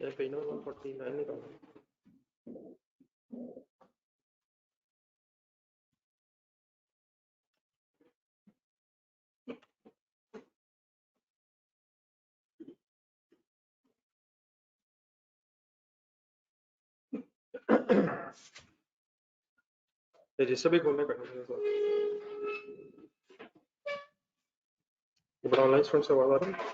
ये page number 149 निकालो। Register भी खोलने पड़ेगा सर। ये बड़ा ऑनलाइन स्टूडेंट से आवाज आ रही है।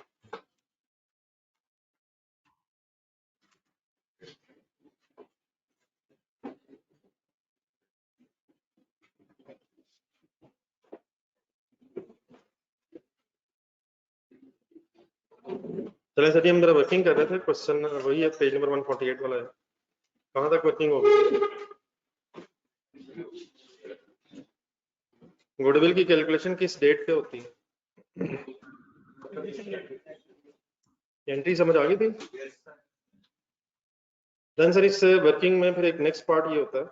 चले सर, हम जरा वर्किंग कर रहे थे, क्वेश्चन वही है, पेज नंबर 148 वाला है। कहाँ तक वर्किंग होगी? गुडविल की कैलकुलेशन किस डेट पे होती है? एंट्री समझ आ गई थी? देन सर इस वर्किंग में फिर एक नेक्स्ट पार्ट ये होता है,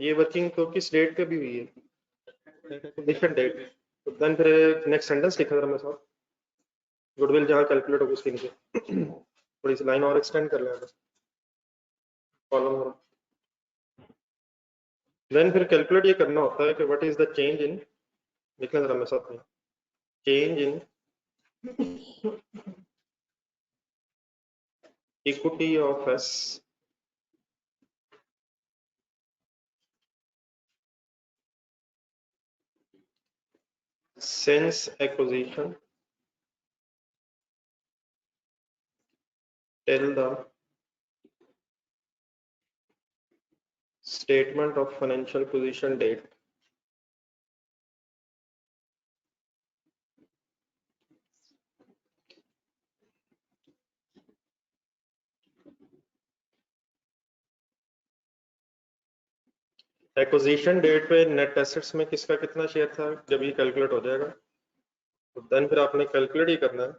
ये वर्किंग तो किस डेट पे भी हुई है, डिफरेंट डेट। तो देन फिर नेक्स्ट सेंटेंस लिखा था मेरे साथ, गुडविल जहाँ कैलकुलेट होगी उसके नीचे थोड़ी सी लाइन और एक्सटेंड कर लेंगे कॉलम और देन फिर कैलकुलेट ये करना होता है कि what is the change in, लिखना जरा मेरे साथ में, change in equity of S since acquisition till the statement of financial position date. Acquisition date पे नेट एसेट्स में किसका कितना शेयर था, जब ये कैलकुलेट हो जाएगा तो देन फिर आपने कैलकुलेट ही करना है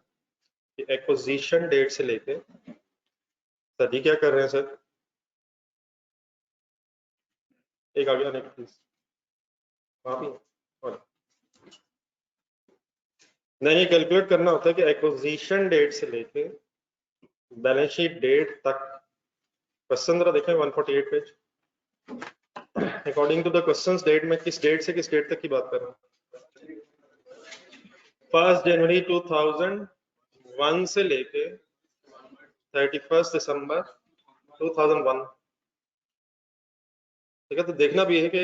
कि एक्विजिशन डेट से लेके, सर जी क्या कर रहे हैं सर, एक आगे आने प्लीज, वहाँ भी और नहीं, ये कैलकुलेट करना होता है कि एक्विजिशन डेट से लेके बैलेंस शीट डेट तक। क्वेश्चन जरा देखें 148 page. According to the questions date में किस डेट से किस डेट तक की बात कर रहा हूँ? 1 जनवरी 2001 से लेके 31 दिसंबर 2001। ठीक है, तो देखना भी है कि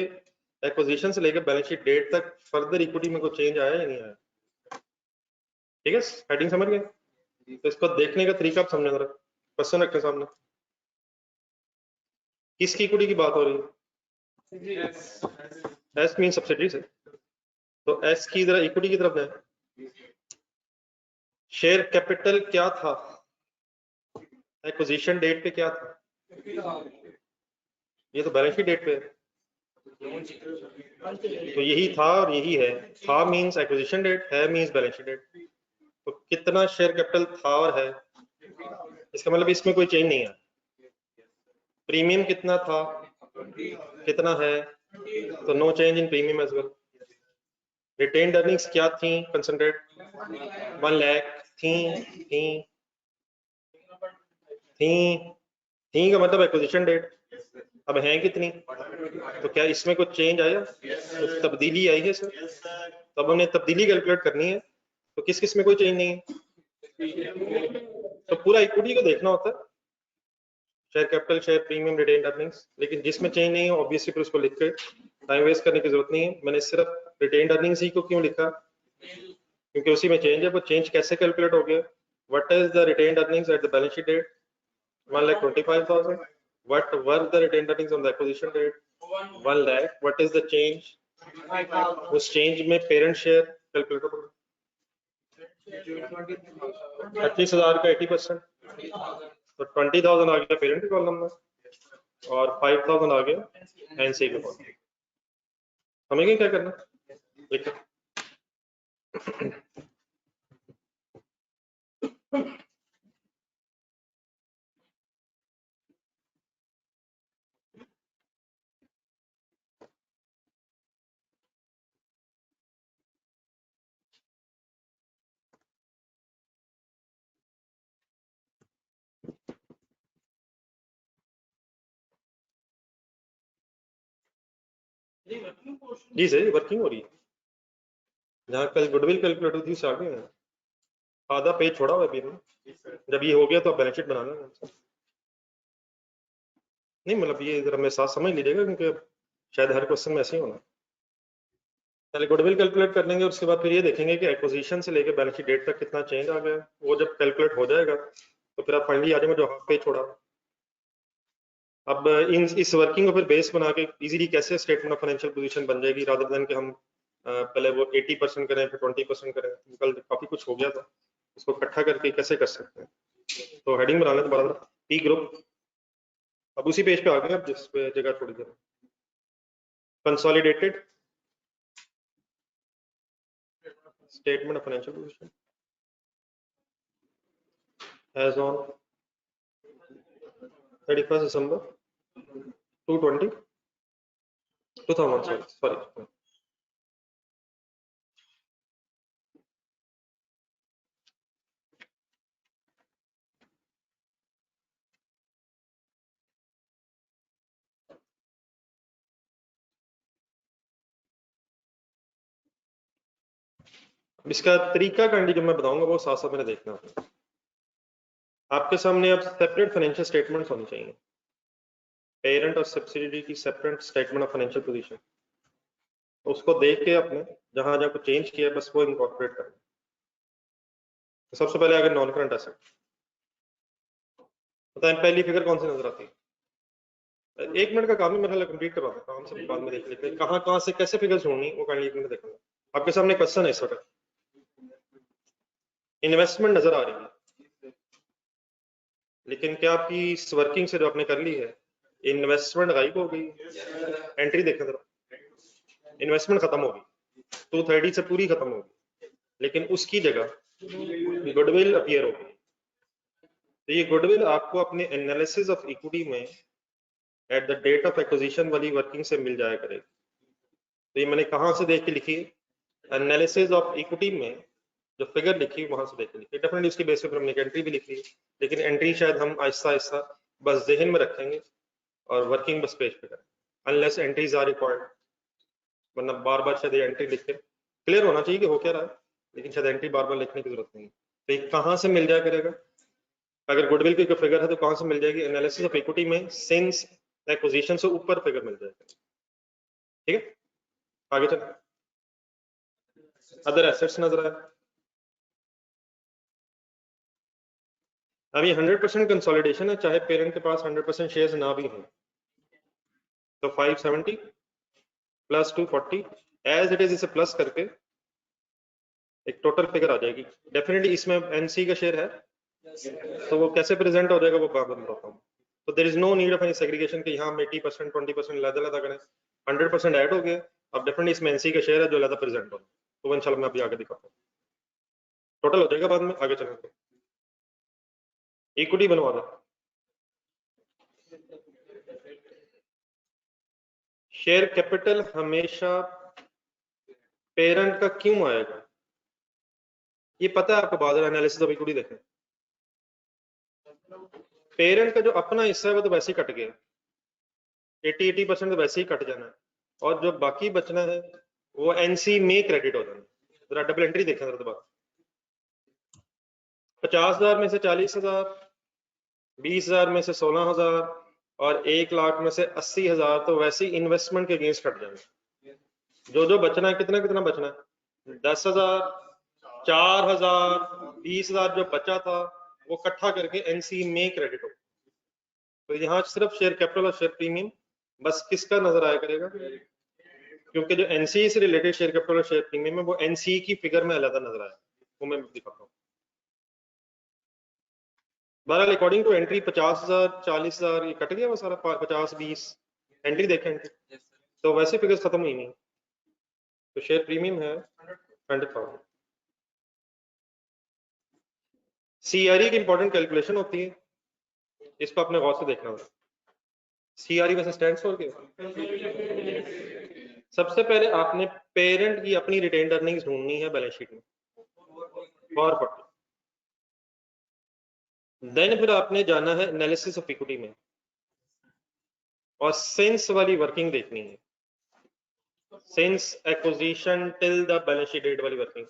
एक्विजिशन से लेकर बैलेंस शीट डेट तक फर्दर इक्विटी में कोई चेंज आया या नहीं आया। ठीक है, हेडिंग समझ गए? तो इसको देखने का तरीका आप समझे जरा, क्वेश्चन रखे सामने, किसकी इक्विटी की बात हो रही है? एस मीन सब्सिडी से, तो एस की जरा इक्विटी की तरफ है। शेयर कैपिटल क्या था एक्विजिशन डेट पे, क्या था? ये तो बैलेंस शीट डेट पे है, तो यही था और यही है। था मींस एक्विजिशन डेट, है मींस बैलेंस शीट डेट। तो कितना शेयर कैपिटल था और है, इसका मतलब इसमें कोई चेंज नहीं है। प्रीमियम कितना था, कितना है, तो no change in premium as well. Retained earnings क्या थी, कंसंट्रेट 1 लाख थी, थी थी थी का मतलब एक्विजिशन डेट। अब है कितनी, तो क्या इसमें कुछ चेंज आया, तो तब्दीली आई है सर, तब हमें तब्दीली कैलकुलेट करनी है। तो किस किस में कोई चेंज नहीं है, तो पूरा इक्विटी को देखना होता है, share capital, share premium, retained earnings. लेकिन जिसमें चेंज नहीं है ऑब्वियसली फिर उसको लिख के टाइम वेस्ट करने की जरूरत नहीं है। मैंने सिर्फ रिटेन्ड अर्निंग्स ही को क्यों लिखा, क्योंकि उसी में चेंज है। वो चेंज कैसे कैलकुलेट हो गया, what is the retained earnings at the balance sheet date 1,25,000, what were the retained earnings on the acquisition date 1 lakh, what is the change, उस चेंज में पेरेंट शेयर कैलकुलेट होगा 25,000 का 80%, तो 20,000 आ गया पेरेंट के कॉलम में और 5,000 आ गया एनसी के कॉलम। हमें क्या करना, देखो जी सही, वर्किंग हो रही है। जहाँ कल गुडविल कैलकुलेट हुई थी स्टार्ट में, आधा पेज छोड़ा हुआ है अभी हमने। जब ये हो गया तो आप बैलेंस शीट बना लेना। नहीं मतलब ये जरा मेरे साथ समझ लीजिएगा, क्योंकि शायद हर क्वेश्चन में ऐसे ही होना। पहले गुडविल कैलकुलेट कर लेंगे, उसके बाद फिर ये देखेंगे कि एक्विजिशन से लेके बैलेंस शीट डेट तक कितना चेंज आ गया। वो जब कैलकुलेट हो जाएगा तो फिर आप फाइनली आ जाएंगे जो हाफ पेज छोड़ा। अब इस वर्किंग को फिर बेस बना के इजीली कैसे स्टेटमेंट ऑफ फाइनेंशियल पोजीशन बन जाएगी, रादर देन कि हम पहले वो 80% करें फिर 20% करें। कल काफी कुछ हो गया था, उसको इकट्ठा करके कैसे कर सकते हैं। तो हेडिंग बना लें दोबारा, पी ग्रुप। अब उसी पेज पे आ गए, अब जिस पे जगह छोड़ी थी, consolidated statement of financial position as on 31st December 2000, sorry. इसका तरीका कांडी जो मैं बताऊंगा वो साथ साथ मैंने देखना है। आपके सामने अब सेपरेट फाइनेंशियल स्टेटमेंट्स होनी चाहिए, पेरेंट और सब्सिडियरी की separate statement of financial position. उसको देख के अपने जहां जहां कुछ चेंज किया बस वो इनकॉर्पोरेट करना। तो सबसे पहले अगर नॉन करंट एसेट बताएं, पहली फिगर कौन सी नजर आती है? 1 मिनट का काम है मेरा, कंप्लीट करवा देता हूँ, सब बाद में देख लेते हैं कहाँ कहाँ से कैसे फिगर्स होंगी, वो काइंडली 1 मिनट देखूंगा। आपके सामने क्वेश्चन है इस वक्त, इन्वेस्टमेंट नजर आ रही है, लेकिन क्या आपकी इस वर्किंग से जो आपने कर ली है इन्वेस्टमेंट गायब हो गई? एंट्री देखें जरा, इन्वेस्टमेंट खत्म होगी, 230 से पूरी खत्म होगी, लेकिन उसकी जगह गुडविल अपीयर होगी। तो ये गुडविल आपको अपने एनालिसिस ऑफ इक्विटी में at the date of acquisition वाली वर्किंग से मिल जाया करेगी। तो ये मैंने कहाँ से देख के लिखी है? एनालिसिस ऑफ इक्विटी में जो फिगर लिखी वहां से देख के लिखी। डेफिनेटली उसकी बेस पर हमने एंट्री भी लिखी है, लेकिन एंट्री शायद हम आहिस्ता आहिस्ता बस जहन में रखेंगे और वर्किंग बस पेज पे करें, अनलेस एंट्रीज आर रिक्वायर्ड। वरना बार बार शायद एंट्री लिख के क्लियर होना चाहिए कि हो क्या रहा है, लेकिन शायद एंट्री बार बार लिखने की जरूरत नहीं है। तो ये कहाँ से मिल जाया करेगा? अगर गुडविल की फिगर है तो कहाँ से मिल जाएगी? एनालिसिस ऑफ इक्विटी में सिंस एक्विजिशन से ऊपर फिगर मिल जाएगा। ठीक है, आगे चल। अदर एसेट्स नजर आए। अब ये 100% कंसोलिडेशन है, चाहे पेरेंट के पास 100% शेयर्स ना भी हों। तो 570 प्लस 240 एज इट इज, इसे प्लस करके एक टोटल फिगर आ जाएगी। डेफिनेटली इसमें एनसी का शेयर है, तो वो कैसे प्रेजेंट हो जाएगा वो बाद में बताता हूँ। तो there is no need of any segregation कि यहाँ हम 80% 20% लहदा करें, 100% ऐड हो गया। अब डेफिनेटली इसमें एनसी का शेयर है जो लहदा प्रेजेंट हो, तो वो इंशाल्लाह मैं अभी आगे दिखाता हूँ, टोटल हो जाएगा बाद में। आगे चलेंगे, इक्विटी बनवा दो। शेयर कैपिटल हमेशा पेरेंट का क्यों आएगा ये पता है आपको? बाजार एनालिसिस ऑफ इक्विटी देखें, पेरेंट का जो अपना हिस्सा है वो तो वैसे ही कट गया, 80% तो वैसे ही कट जाना है, और जो बाकी बचना है वो एनसी में क्रेडिट हो जाना। जरा डबल एंट्री देखें जरा दोबारा, 50,000 में से 40,000, 20,000 में से 16,000 और 1 लाख में से 80,000 तो वैसे ही इन्वेस्टमेंट के अगेंस्ट कट जाएंगे। जो जो बचना है कितना कितना बचना है? 10,000, 4,000, 20,000 जो बचा था वो इकट्ठा करके एनसी में क्रेडिट हो। तो यहाँ सिर्फ शेयर कैपिटल और शेयर प्रीमियम बस किसका नजर आया करेगा? क्योंकि जो एनसी से रिलेटेड शेयर कैपिटल और शेयर प्रीमियम है वो एनसी की फिगर में अलग नजर आया, वो मैं दिखाता हूँ। बहरहाल अकॉर्डिंग टू एंट्री 50,000, 40,000 ये कट गया वो सारा, 50, 20 एंट्री देखें एंट्री, तो वैसे फिगर्स खत्म हुई नहीं। तो शेयर प्रीमियम है 100,000। सीआरई की इंपॉर्टेंट कैलकुलेशन होती है, इसको अपने गौर से देखना होगा। सीआरई वैसे स्टैंड्स फॉर क्या? सबसे पहले आपने पेरेंट की अपनी रिटेन्ड अर्निंग्स ढूंढनी है बैलेंस शीट में, और 40 देन फिर आपने जाना है एनालिसिस ऑफ इक्विटी में और सिंस वाली वर्किंग देखनी है। Since acquisition till the balance sheet date वाली वर्किंग,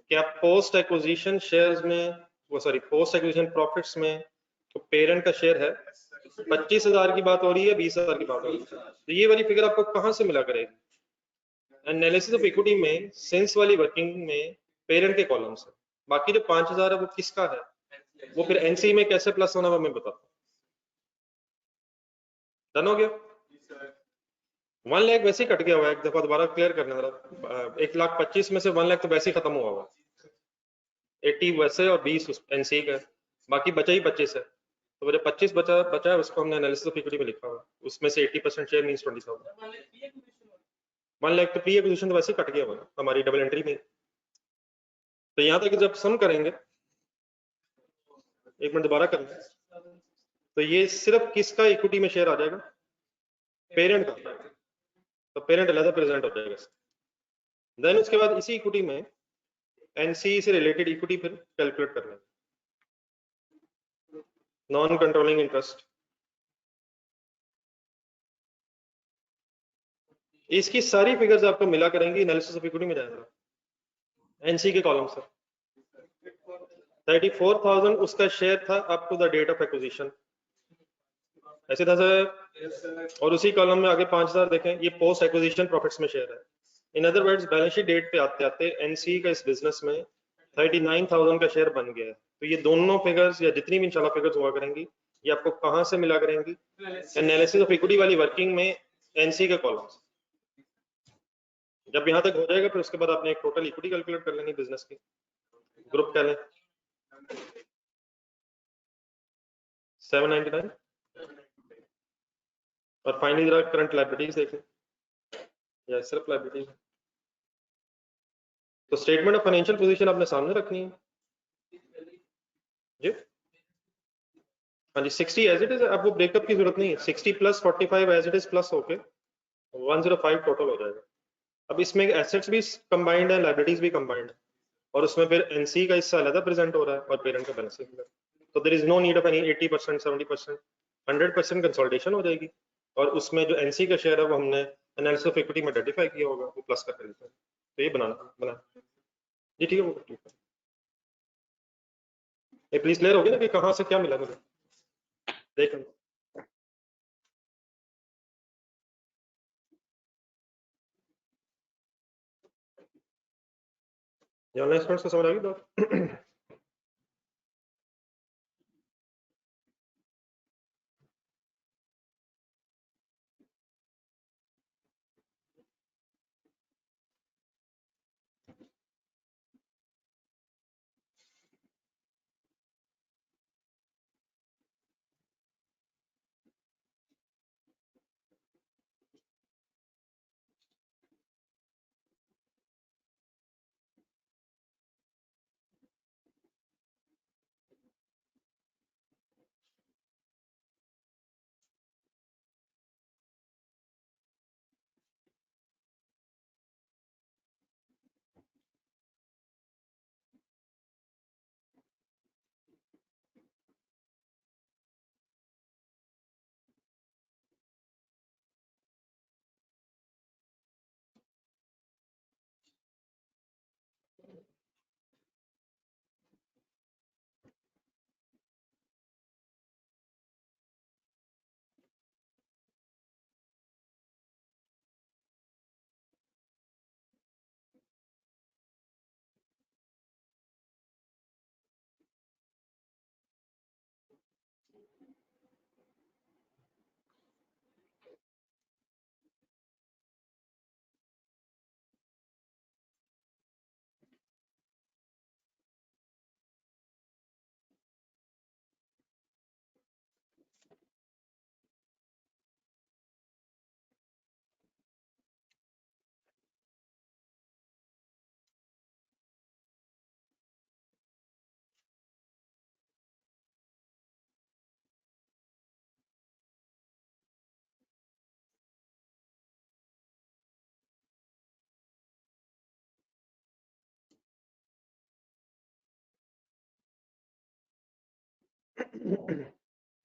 क्या पोस्ट एक्विजिशन शेयर्स में, वो सॉरी पोस्ट एक्विजिशन प्रॉफिट्स में तो पेरेंट का शेयर है 25,000 की बात हो रही है, 20,000 की बात हो रही है, तो ये वाली फिगर आपको कहां से मिला करेगी? एनालिसिस ऑफ इक्विटी में सिंस वाली वर्किंग में पेरेंट के कॉलम से, बाकी जो 5,000 है वो किसका है, वो फिर एनसी में कैसे प्लस होना वो मैं बताता हूँ। डन हो गया? 1 लाख वैसे ही कट गया हुआ है, एक दफा दोबारा क्लियर करना जरा। 1,25,000 में से 1 लाख तो वैसे ही खत्म हुआ हुआ, 80 वैसे और 20 एनसी का, बाकी बचा ही 25 है, तो वो जो 25 बचा बचा है उसको हमने एनालिसिस ऑफ इक्विटी में लिखा हुआ, उसमें से 80% शेयर मींस 20,000। 1 लाख तो प्री एक्विजिशन तो वैसे ही कट गया हुआ ना हमारी डबल एंट्री में। तो यहाँ तक जब सम करेंगे, एक मिनट दोबारा करना है, तो ये सिर्फ किसका इक्विटी में शेयर आ जाएगा? पेरेंट का, तो पेरेंट अलग प्रेजेंट हो जाएगा। देन उसके बाद इसी इक्विटी में एनसी से रिलेटेड इक्विटी फिर कैलकुलेट करना है, नॉन कंट्रोलिंग इंटरेस्ट। इसकी सारी फिगर्स आपको मिला करेंगी, एनालिसिस ऑफ इक्विटी में जाएगा एनसी के कॉलम से। 34,000 उसका शेयर था up to the date of acquisition, ऐसे था सर। और उसी कॉलम में आगे 5,000 देखें, ये पोस्ट एक्विजिशन प्रॉफिट्स में शेयर है। In other words balance sheet date पे आते आते एनसी का इस बिजनेस में 39,000 का शेयर बन गया है। तो ये दोनों फिगर्स या जितनी भी इंशाल्लाह फिगर्स हुआ करेंगी, ये आपको कहां से मिला करेंगी? एनालिसिस ऑफ इक्विटी वाली वर्किंग में एनसी के कॉलम से। जब यहाँ तक हो जाएगा फिर उसके बाद आपने एक टोटल इक्विटी कैलकुलेट कर लेनी बिजनेस की, ग्रुप कह लें 799, और फाइनली जरा करंट लायबिलिटीज देखें, या सिर्फ लायबिलिटीज। तो स्टेटमेंट ऑफ फाइनेंशियल पोजीशन आपने सामने रखनी है जी। हाँ जी, 60 एज इट इज, अब वो ब्रेकअप की जरूरत नहीं है, 60 plus 45 as it is plus होके 105 टोटल हो जाएगा। अब इसमें एसेट्स भी कंबाइंड है, लायबिलिटीज भी कंबाइंड है, और उसमें फिर एनसी का हिस्सा अलग प्रेजेंट हो रहा है और पेरेंट का बैलेंस शीट। तो there is no need of any 80%, 70%, 100% consolidation हो जाएगी, और उसमें जो एनसी का शेयर है वो हमने एनालिसिस ऑफ इक्विटी में आइडेंटिफाई किया होगा, वो प्लस करके देते हैं। तो ये बनाना बना जी, ठीक है, वो ठीक है। ये प्लीज क्लियर हो गया ना कि कहाँ से क्या मिला मुझे, देख लो। ऑनलाइन स्टूडेंट्स को समझ आ गई बात?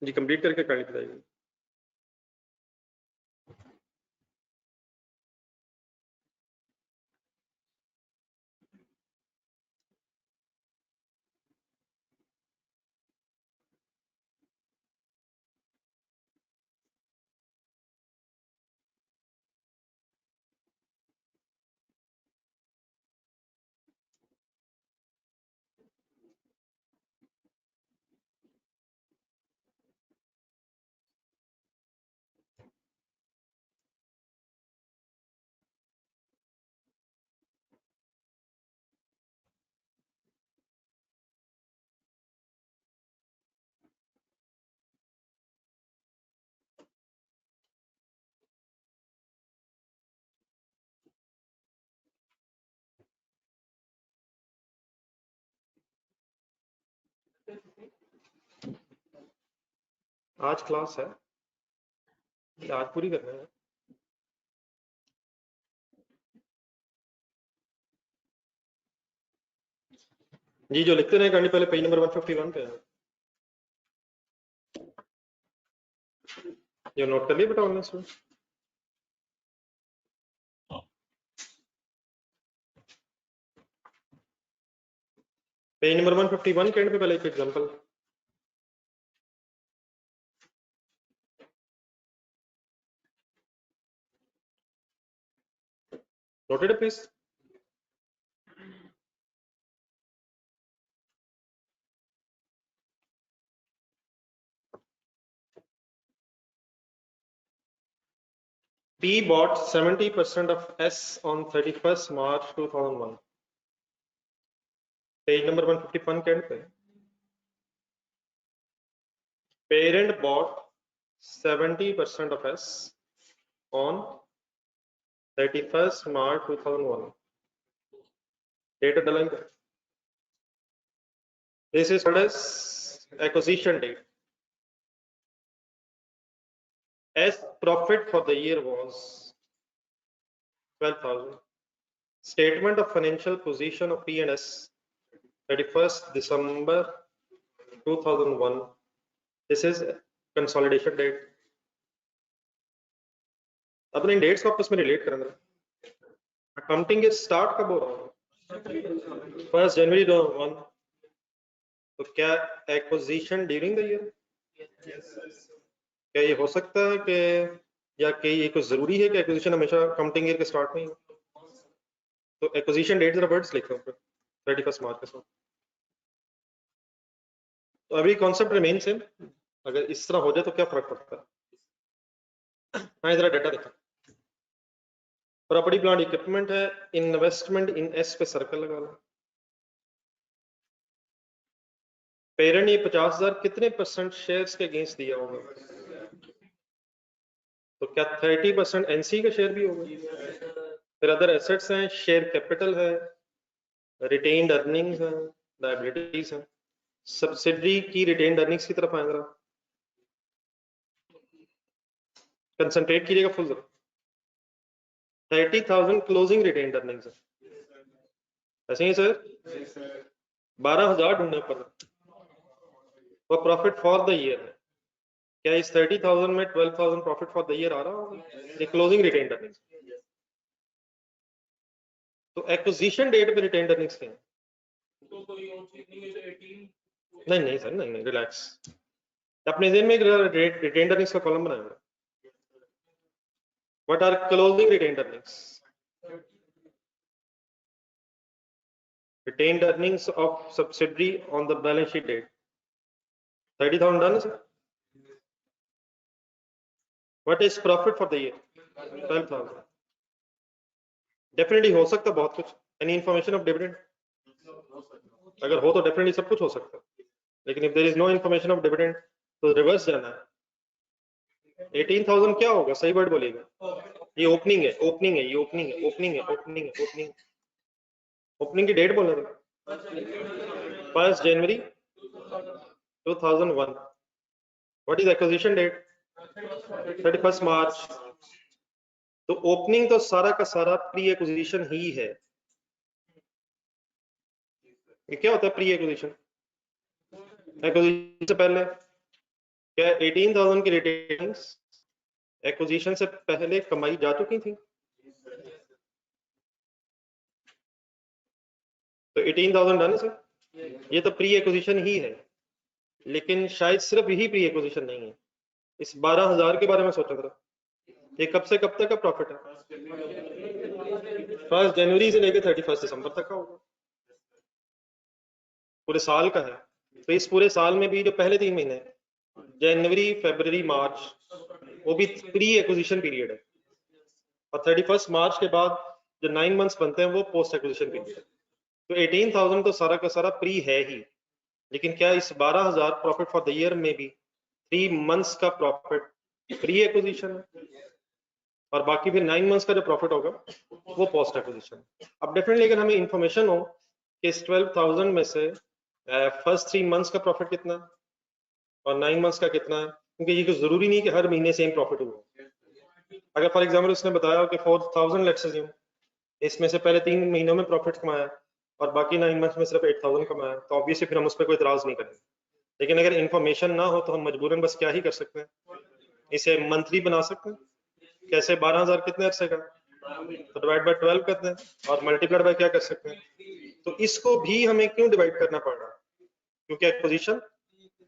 जी कंप्लीट करके करनी पड़ेगी। आज क्लास है, आज पूरी करना है। जी जो लिखते रहे गाड़ी पहले पेज नंबर 151 पे है। ये नोट कर लिए बेटा ऑनलाइन स्टूडेंट? पेज नंबर 151 के एंड पे पहले एक example. Noted please. P bought 70% of S on 31st March 2001. Page number 151 के एंड पे। Parent bought 70% of S on 31st March 2001. Date डालेंगे। This is called as acquisition date. S profit for the year was 12,000. Statement of financial position of P and S 31st December 2001. This is consolidation date. अपने dates को आपस में relate करेंगे। Accounting के start कब हो रहा है? 1 जनवरी 2001। तो क्या एक्विजिशन ड्यूरिंग द ईयर? क्या ये हो सकता है कि या कि ये कुछ जरूरी है कि एक्विजिशन हमेशा अकाउंटिंग ईयर के स्टार्ट में ही हो? तो एक्विजिशन डेट जरा वर्ड्स लिखो 31 मार्च के साथ। तो अभी कॉन्सेप्ट रिमेन सेम। अगर इस तरह हो जाए तो क्या फर्क पड़ता है? हाँ जरा डाटा देखो। प्रॉपर्टी प्लांट इक्विपमेंट है, इन्वेस्टमेंट इन एस पे सर्कल लगा लो। पेरेंट ये 50,000 कितने परसेंट शेयर्स के अगेंस्ट दिया होगा? तो क्या 30% एनसी का शेयर भी होगा? फिर अदर एसेट्स हैं, शेयर कैपिटल है, रिटेन्ड अर्निंग्स है, लायबिलिटीज है। सब्सिडरी की रिटेन्ड अर्निंग्स की तरफ आएगा। कंसंट्रेट कीजिएगा फुल। 30,000 क्लोजिंग रिटेन्ड अर्निंग्स है, ऐसे ही सर 12,000 ढूंढने पर वो प्रॉफिट फॉर द ईयर है। क्या इस 30,000 में 12,000 प्रॉफिट फॉर द ईयर आ रहा होगा? ये क्लोजिंग रिटेन्ड अर्निंग्स। तो एक्विजिशन डेट पे रिटेन्ड अर्निंग्स क्या है? नहीं नहीं सर, नहीं नहीं, रिलैक्स। अपने दिन में रिटेन्ड अर्निंग्स का कॉलम बनाएंगे। What are closing retained earnings? Retained earnings of subsidiary on the balance sheet date 30,000 done sir. What is profit for the year? 12,000. Definitely हो सकता बहुत कुछ। Any information of dividend? अगर हो तो definitely सब कुछ हो सकता है, लेकिन if there is no information of dividend तो रिवर्स जाना है। 18,000 क्या होगा? सही वर्ड बोलिएगा। ये ओपनिंग है, ओपनिंग है, ये ओपनिंग है, ओपनिंग है, ओपनिंग है, ओपनिंग। ओपनिंग की डेट बोलना था 1 जनवरी 2001। What is acquisition date? 31 मार्च। तो ओपनिंग तो सारा का सारा प्री एक्विजिशन ही है। ये क्या होता है प्री एक्विजिशन? एक्विजिशन से पहले क्या 18,000 की रिटेन्स एक्विजिशन से पहले कमाई जा चुकी थी? तो 18,000 डन सर, ये तो प्री एक्विजिशन ही है, लेकिन शायद सिर्फ यही प्री एक्विजिशन नहीं है। इस 12,000 के बारे में सोचा था। ये कब से कब तक का प्रॉफिट है? 1 जनवरी से लेकर 31 दिसंबर तक का होगा, पूरे साल का है। तो इस पूरे साल में भी जो पहले 3 महीने जनवरी, फरवरी, मार्च, वो भी प्री एक्विजिशन पीरियड है, और 31 मार्च के बाद जो 9 मंथ्स बनते हैं वो पोस्ट एक्विजिशन पीरियड है। तो 18,000 तो सारा का सारा प्री है ही, लेकिन क्या इस 12,000 प्रॉफिट फॉर द ईयर में भी 3 मंथ्स का प्रॉफिट प्री एक्विजिशन है, और बाकी फिर 9 मंथ्स का जो प्रॉफिट होगा वो पोस्ट एक्विजिशन। अब डेफिनेटली अगर हमें इंफॉर्मेशन हो कि इस 12,000 में से फर्स्ट 3 मंथ्स का प्रॉफिट कितना है और 9 मंथ्स का कितना है, क्योंकि ये कुछ जरूरी नहीं कि हर महीने सेम प्रॉफिट हुआ। अगर फॉर एग्जाम्पल उसने बताया कि 4000 लेट्स अज्यूम, इसमें से पहले 3 महीनों में प्रॉफिट कमाया और बाकी 9 मंथ में सिर्फ 8000 कमाया, तो ऑब्वियसली फिर हम उस पर कोई इतराज नहीं करेंगे। लेकिन अगर इन्फॉर्मेशन ना हो तो हम मजबूरन बस क्या ही कर सकते हैं, इसे मंथली बना सकते हैं। कैसे? 12000 कितने अरसे का, तो डिवाइड बाय 12 करते हैं और मल्टीप्लाइड बाय क्या कर सकते हैं। तो इसको भी हमें क्यों डिवाइड करना पड़ रहा है? क्योंकि एक्विजिशन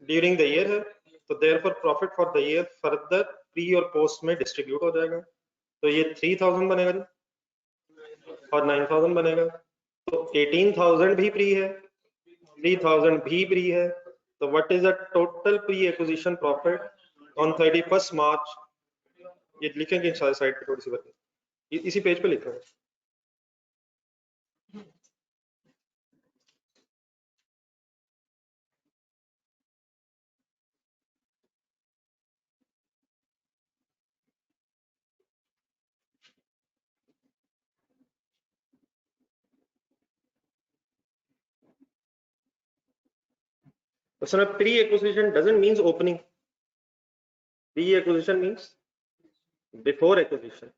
ड्यूरिंग द ईयर है, तो therefore profit for the year further pre और पोस्ट में डिस्ट्रीब्यूट हो जाएगा। तो ये 3000 बनेगा जी और 9000 बनेगा, तो 18000 भी प्री है, 3000 भी प्री है। तो what is the total pre acquisition profit on 31 मार्च? ये लिखेंगे साइड पे थोड़ी सी बात, इसी पेज पे लिखेंगे। So pre-acquisition doesn't means opening. Pre-acquisition means before acquisition,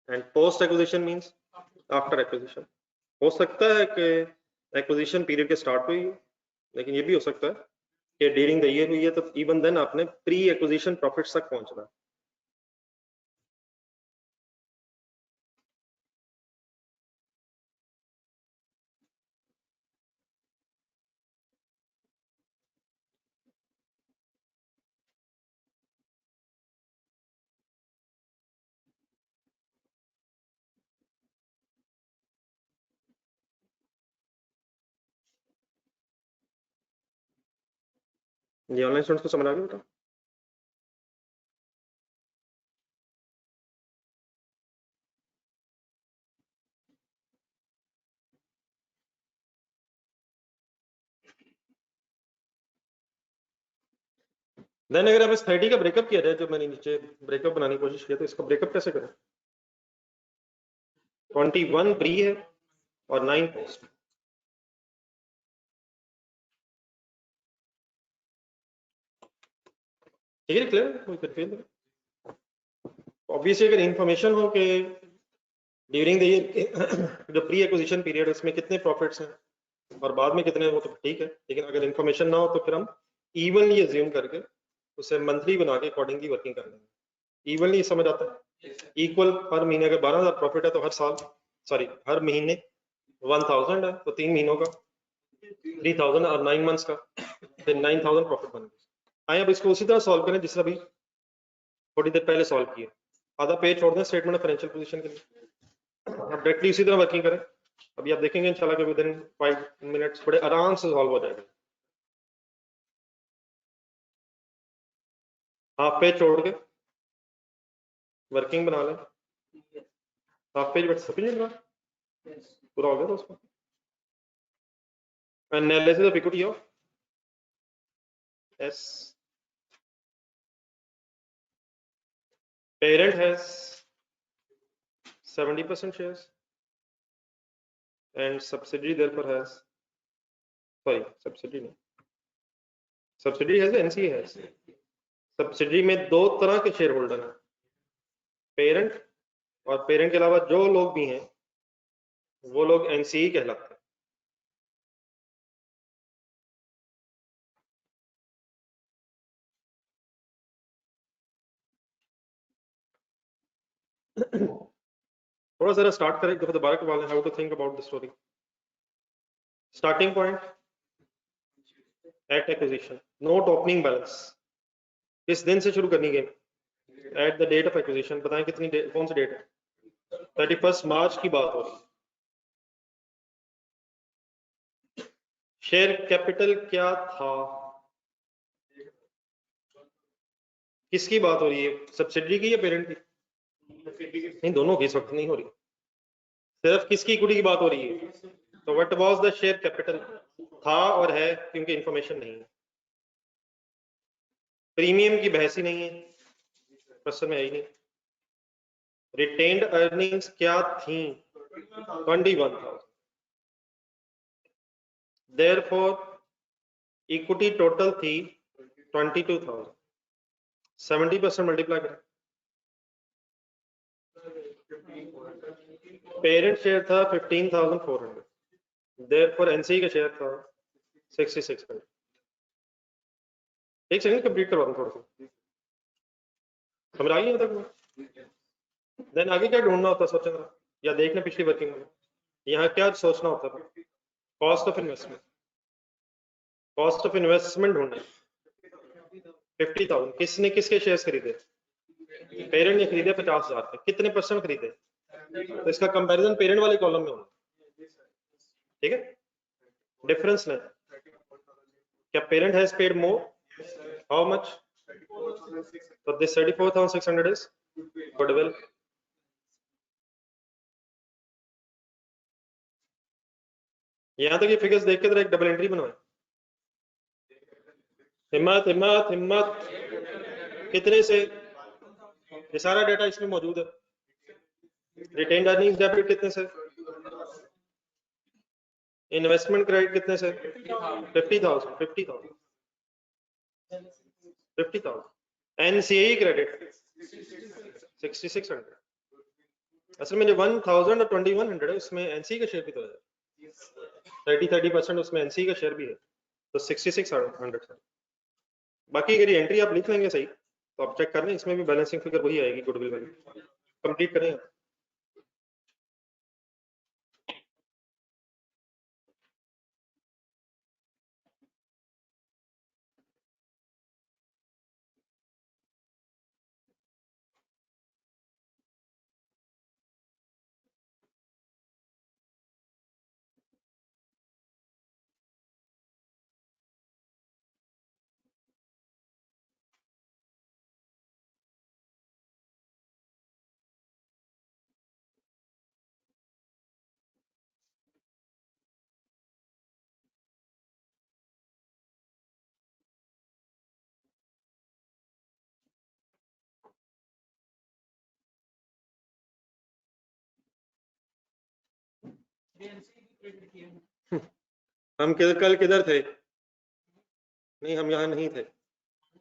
and post-acquisition means after acquisition. हो सकता है कि एक्विजिशन पीरियड के स्टार्ट हुई, लेकिन ये भी हो सकता है कि ड्यूरिंग द ईयर हुई है, तो इवन देन आपने प्री एक्विजिशन प्रॉफिट्स तक पहुंचना। ये ऑनलाइन स्टूडेंट्स को समझ आ गया बेटा? देन अगर अब इस 30 का ब्रेकअप किया जाए, जो मैंने नीचे ब्रेकअप बनाने की कोशिश किया, तो इसका ब्रेकअप कैसे करें? 21 प्री है और 9 पोस्ट। ठीक है, क्लियर? कोई कंफ्यूजन नहीं? ऑब्वियसली अगर इंफॉर्मेशन हो कि ड्यूरिंग द ईयर जो प्री एक्विजिशन पीरियड उसमें कितने प्रॉफिट्स हैं और बाद में कितने, वो तो ठीक है। लेकिन अगर इंफॉर्मेशन ना हो तो फिर हम इवनली अज्यूम करके उसे मंथली बना के अकॉर्डिंगली वर्किंग कर लेंगे। इवनली समझ आता है? इक्वल हर महीने अगर 12000 प्रॉफिट है तो हर साल, सॉरी हर महीने 1000 है, तो 3 महीनों का 3000 और 9 मंथ्स का फिर 9000 प्रॉफिट बनेगा। आइए अब इसको उसी तरह सॉल्व करें जिस तरह भी थोड़ी देर पहले सॉल्व किया। आधा पेज छोड़ दें स्टेटमेंट ऑफ फाइनेंशियल पोजीशन के लिए, अब डायरेक्टली उसी तरह वर्किंग करें। अभी आप देखेंगे इंशाल्लाह कि विद इन 5 मिनट्स बड़े आराम से सॉल्व हो जाएगा। हाफ पेज छोड़ के वर्किंग बना लें। हाफ पेज बट सफिशिएंट पूरा हो गया दोस्तों। Analysis of equity of S, parent has 70% shares and subsidiary therefore has, sorry subsidiary नहीं, subsidiary has NCA has, subsidiary में दो तरह के शेयर होल्डर हैं, पेरेंट और पेरेंट के अलावा जो लोग भी हैं वो लोग NCE कहलाते हैं। थोड़ा सा स्टार्ट करें, दफा दोबारा के वाले how to think about the story. Starting point at acquisition, note opening balance किस दिन से शुरू करनी है? At the date of acquisition. बताएं कितनी डेट, कौन सी डेट है? 31 मार्च की बात हो रही है। शेयर कैपिटल क्या था? किसकी बात हो रही है? सब्सिडरी की या पेरेंट की? नहीं, दोनों की इस वक्त नहीं हो रही, सिर्फ किसकी इक्विटी की बात हो रही है। तो what was the share capital? था और है, क्योंकि इंफॉर्मेशन नहीं है। प्रीमियम की बहस ही नहीं है, क्वेश्चन में है ही नहीं। रिटेन्ड अर्निंग्स क्या थी? 21,000। देयरफॉर इक्विटी टोटल थी 22,000, 70% मल्टीप्लाई करें। पेरेंट शेयर था 15,400, देयरफॉर एनसी का शेयर था 6600। एक सेकंड कंप्लीट करवा दूं थोड़ा सा, समझ आ गई तक? देन आगे क्या ढूंढना होता सोचें जरा, या देखना पिछली वर्किंग में यहाँ क्या सोचना होता था? Cost of investment, cost of investment ढूंढना। 50,000 किसने किसके शेयर्स खरीदे? पेरेंट ने खरीदे 50,000 के, कितने परसेंट खरीदे? तो इसका कंपैरिजन पेरेंट वाले कॉलम में होना, ठीक है? डिफरेंस नहीं, क्या parent has paid more? How much? तो दिस 34,600 इज गुडविल। यहां तक ये फिगर्स देख के जरा एक डबल एंट्री बनवाए। हिम्मत हिम्मत हिम्मत, कितने से? ये सारा डाटा इसमें मौजूद है। रिटेन्ड अर्निंग्स डेबिट कितने से? इन्वेस्टमेंट क्रेडिट कितने से? 50,000, 50,000, 50,000। NCA credit 6600। असल में जो 1000 और 2100 है उसमें एनसी का शेयर भी तो है, 30% उसमें एनसी का शेयर भी है, तो 6600। बाकी अगर ये एंट्री आप लिख लेंगे सही तो आप चेक कर लें, इसमें भी बैलेंसिंग फिगर वही आएगी गुडविल वाली। कंप्लीट करें आप। हम कल किधर थे? नहीं, हम यहाँ नहीं थे।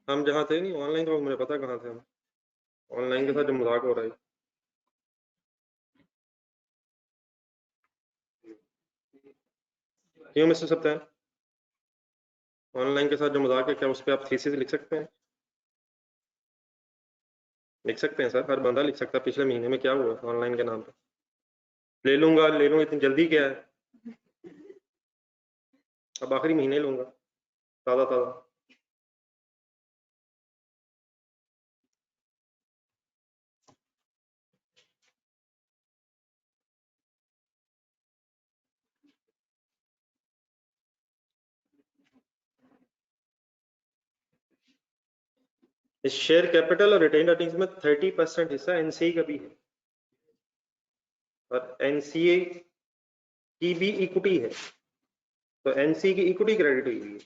हम जहाँ थे नहीं ऑनलाइन, तो मुझे पता कहाँ थे हम। ऑनलाइन के साथ जो मजाक हो रहा है, क्यों मिस्टर सप्ताह? ऑनलाइन के साथ जो मजाक है, क्या उस पर आप थीसिस लिख सकते हैं? लिख सकते हैं सर, हर बंदा लिख सकता है पिछले महीने में क्या हुआ ऑनलाइन के नाम पे। ले लूंगा इतनी जल्दी क्या है? अब आखिरी महीने लूंगा ताज़ा ताज़ा। इस शेयर कैपिटल और रिटेन्ड अर्निंग्स में 30% हिस्सा एनसीए का भी है, और एनसीए की भी इक्विटी है, तो एनसीए की इक्विटी क्रेडिट हुई है।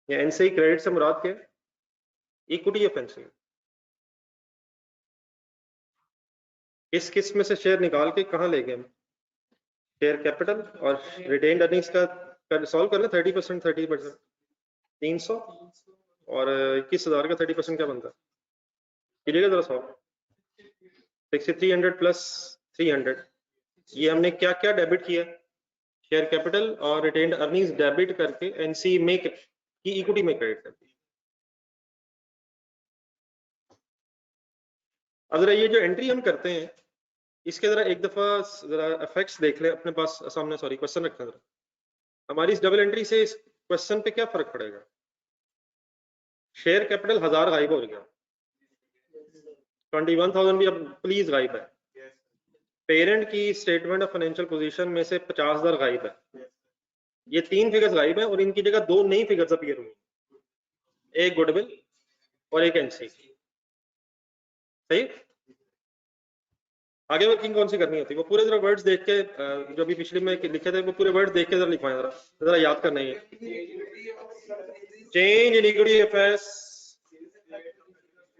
या एनसीए क्रेडिट से मुराद क्या है? Equity of NCA. किस किस में से शेयर निकाल के कहाँ ले गए हम? शेयर कैपिटल और रिटेन्ड अर्निंग्स का सॉल्व कर ले। 30%, 30%, 300 और 21,000 का 30% क्या बनता है? कीजिएगा जरा सॉल्व। 6300 प्लस 300, ये हमने क्या क्या डेबिट किया? शेयर कैपिटल और रिटेन्ड अर्निंग्स डेबिट करके एनसी में की इक्विटी में क्रेडिट कर दी। अब जरा ये जो एंट्री हम करते हैं इसके जरा एक दफा जरा इफेक्ट्स देख ले अपने पास सामने। सॉरी, क्वेश्चन रखना जरा। हमारी इस डबल एंट्री से इस क्वेश्चन पे क्या फर्क पड़ेगा? शेयर कैपिटल 1000 गायब हो गया, 21,000 भी अब प्लीज गायब है। पेरेंट की स्टेटमेंट ऑफ फाइनेंशियल पोजीशन में से 50,000 गायब है। ये तीन फिगर्स गायब है और इनकी जगह दो नई फिगर्स अपीयर हुई, एक गुडविल और एक एनसी। सही? आगे वर्किंग कौन सी करनी होती है? वो पूरे जरा वर्ड्स देख के जो भी पिछले में लिखे थे वो पूरे वर्ड्स देख के जरा लिखवाएं, जरा याद करना है। चेंज इन इक्विटी अफेयर्स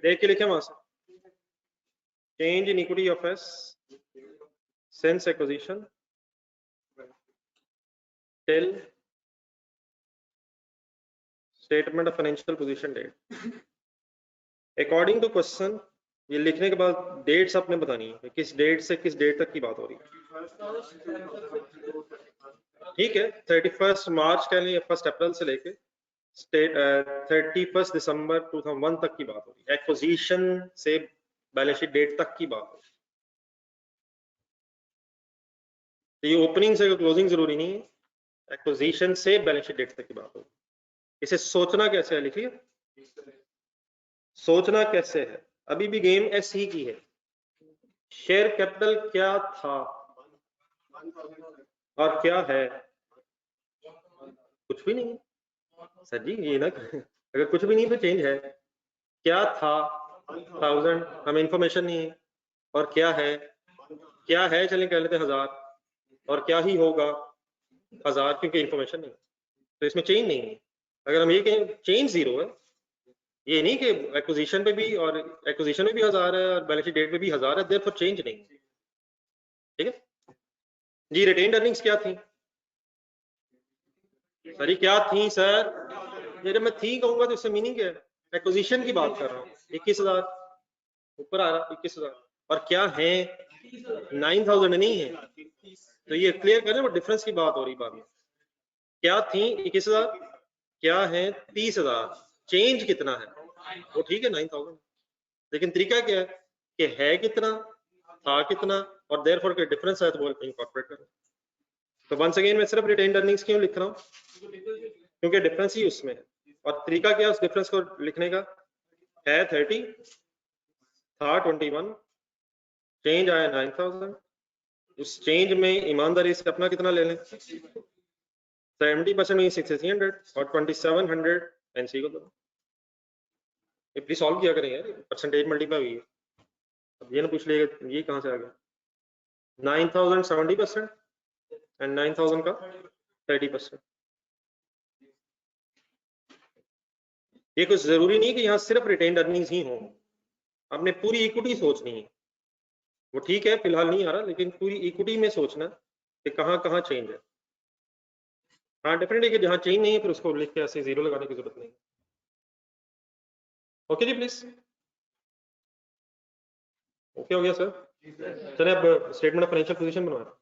देख के लिखे वहां से। Change in equity affairs since acquisition till statement of financial position date. According to question, ये लिखने के बाद डेट्स आपने बतानी है, किस डेट से किस डेट तक की बात हो रही है। ठीक है, 31 मार्च कह लें या 1 अप्रैल से लेके 31 दिसंबर 2001 तक की बात हो रही है। एक्विजिशन से बैलेंस शीट डेट तक की बात हो रही है। ये ओपनिंग से क्लोजिंग जरूरी नहीं है, एक्विजिशन से बैलेंस शीट डेट तक की बात हो रही है। इसे सोचना कैसे है, लिखिए सोचना कैसे है। अभी भी गेम ऐसी ही की है। शेयर कैपिटल क्या था और क्या है? कुछ भी नहीं सर जी, ये ना अगर कुछ भी नहीं तो चेंज है। क्या था 1000, हमें इंफॉर्मेशन नहीं है। और क्या है चलें कह लेते 1000, और क्या ही होगा 1000, क्योंकि इंफॉर्मेशन नहीं, तो इसमें चेंज नहीं है। अगर हम ये कहें चेंज 0 है, ये नहीं कि एक्विजिशन पे भी, और एक्विजिशन में भी 1000 है और बैलेंस शीट डेट पे भी 1000 है, देयरफॉर चेंज नहीं। ठीक है जी। रिटेन्ड अर्निंग्स क्या थी सर? क्या थी सर? ये जब मैं थी कहूंगा तो इससे मीनिंग क्या है? एक्विजिशन की बात कर रहा हूँ। 21,000 ऊपर आ रहा, 21,000। और क्या है? 9,000 नहीं है। तो ये क्लियर करें, वो डिफरेंस की बात हो रही बाद में। क्या थी 21,000, क्या है 30,000, चेंज कितना है? वो ठीक है 9,000, लेकिन तरीका क्या है कि है कितना, था कितना, और देयरफॉर के डिफरेंस है तो वो इनकॉर्पोरेट करें। तो वंस अगेन मैं सिर्फ रिटेन्ड अर्निंग्स क्यों लिख रहा हूँ? क्योंकि डिफरेंस ही उसमें है। और तरीका क्या है उस डिफरेंस को लिखने का? है 30, था 21, चेंज आया 9,000। उस चेंज में ईमानदारी से अपना कितना ले लें? 70% में 6,300 और 2,700 एनसी को दो। ये प्लीज सॉल्व किया करें यार, परसेंटेज मल्टीप्लाई हुई है। अब ये ना पूछ लिएगा ये कहाँ से आ गया। 9,000 70% एंड 9,000 का 30%। ये कुछ जरूरी नहीं कि यहाँ सिर्फ रिटेन्ड अर्निंग्स ही हो, आपने पूरी इक्विटी सोचनी है। वो ठीक है फिलहाल नहीं आ रहा, लेकिन पूरी इक्विटी में सोचना कि कहाँ कहाँ चेंज है। हाँ डेफिनेटली कि जहाँ चेंज नहीं है फिर उसको लिख के ऐसे 0 लगाने की जरूरत नहीं। Okay ji please. ओके हो गया सर। चलिए अब स्टेटमेंट ऑफ फाइनेंशियल पोजीशन बनवा।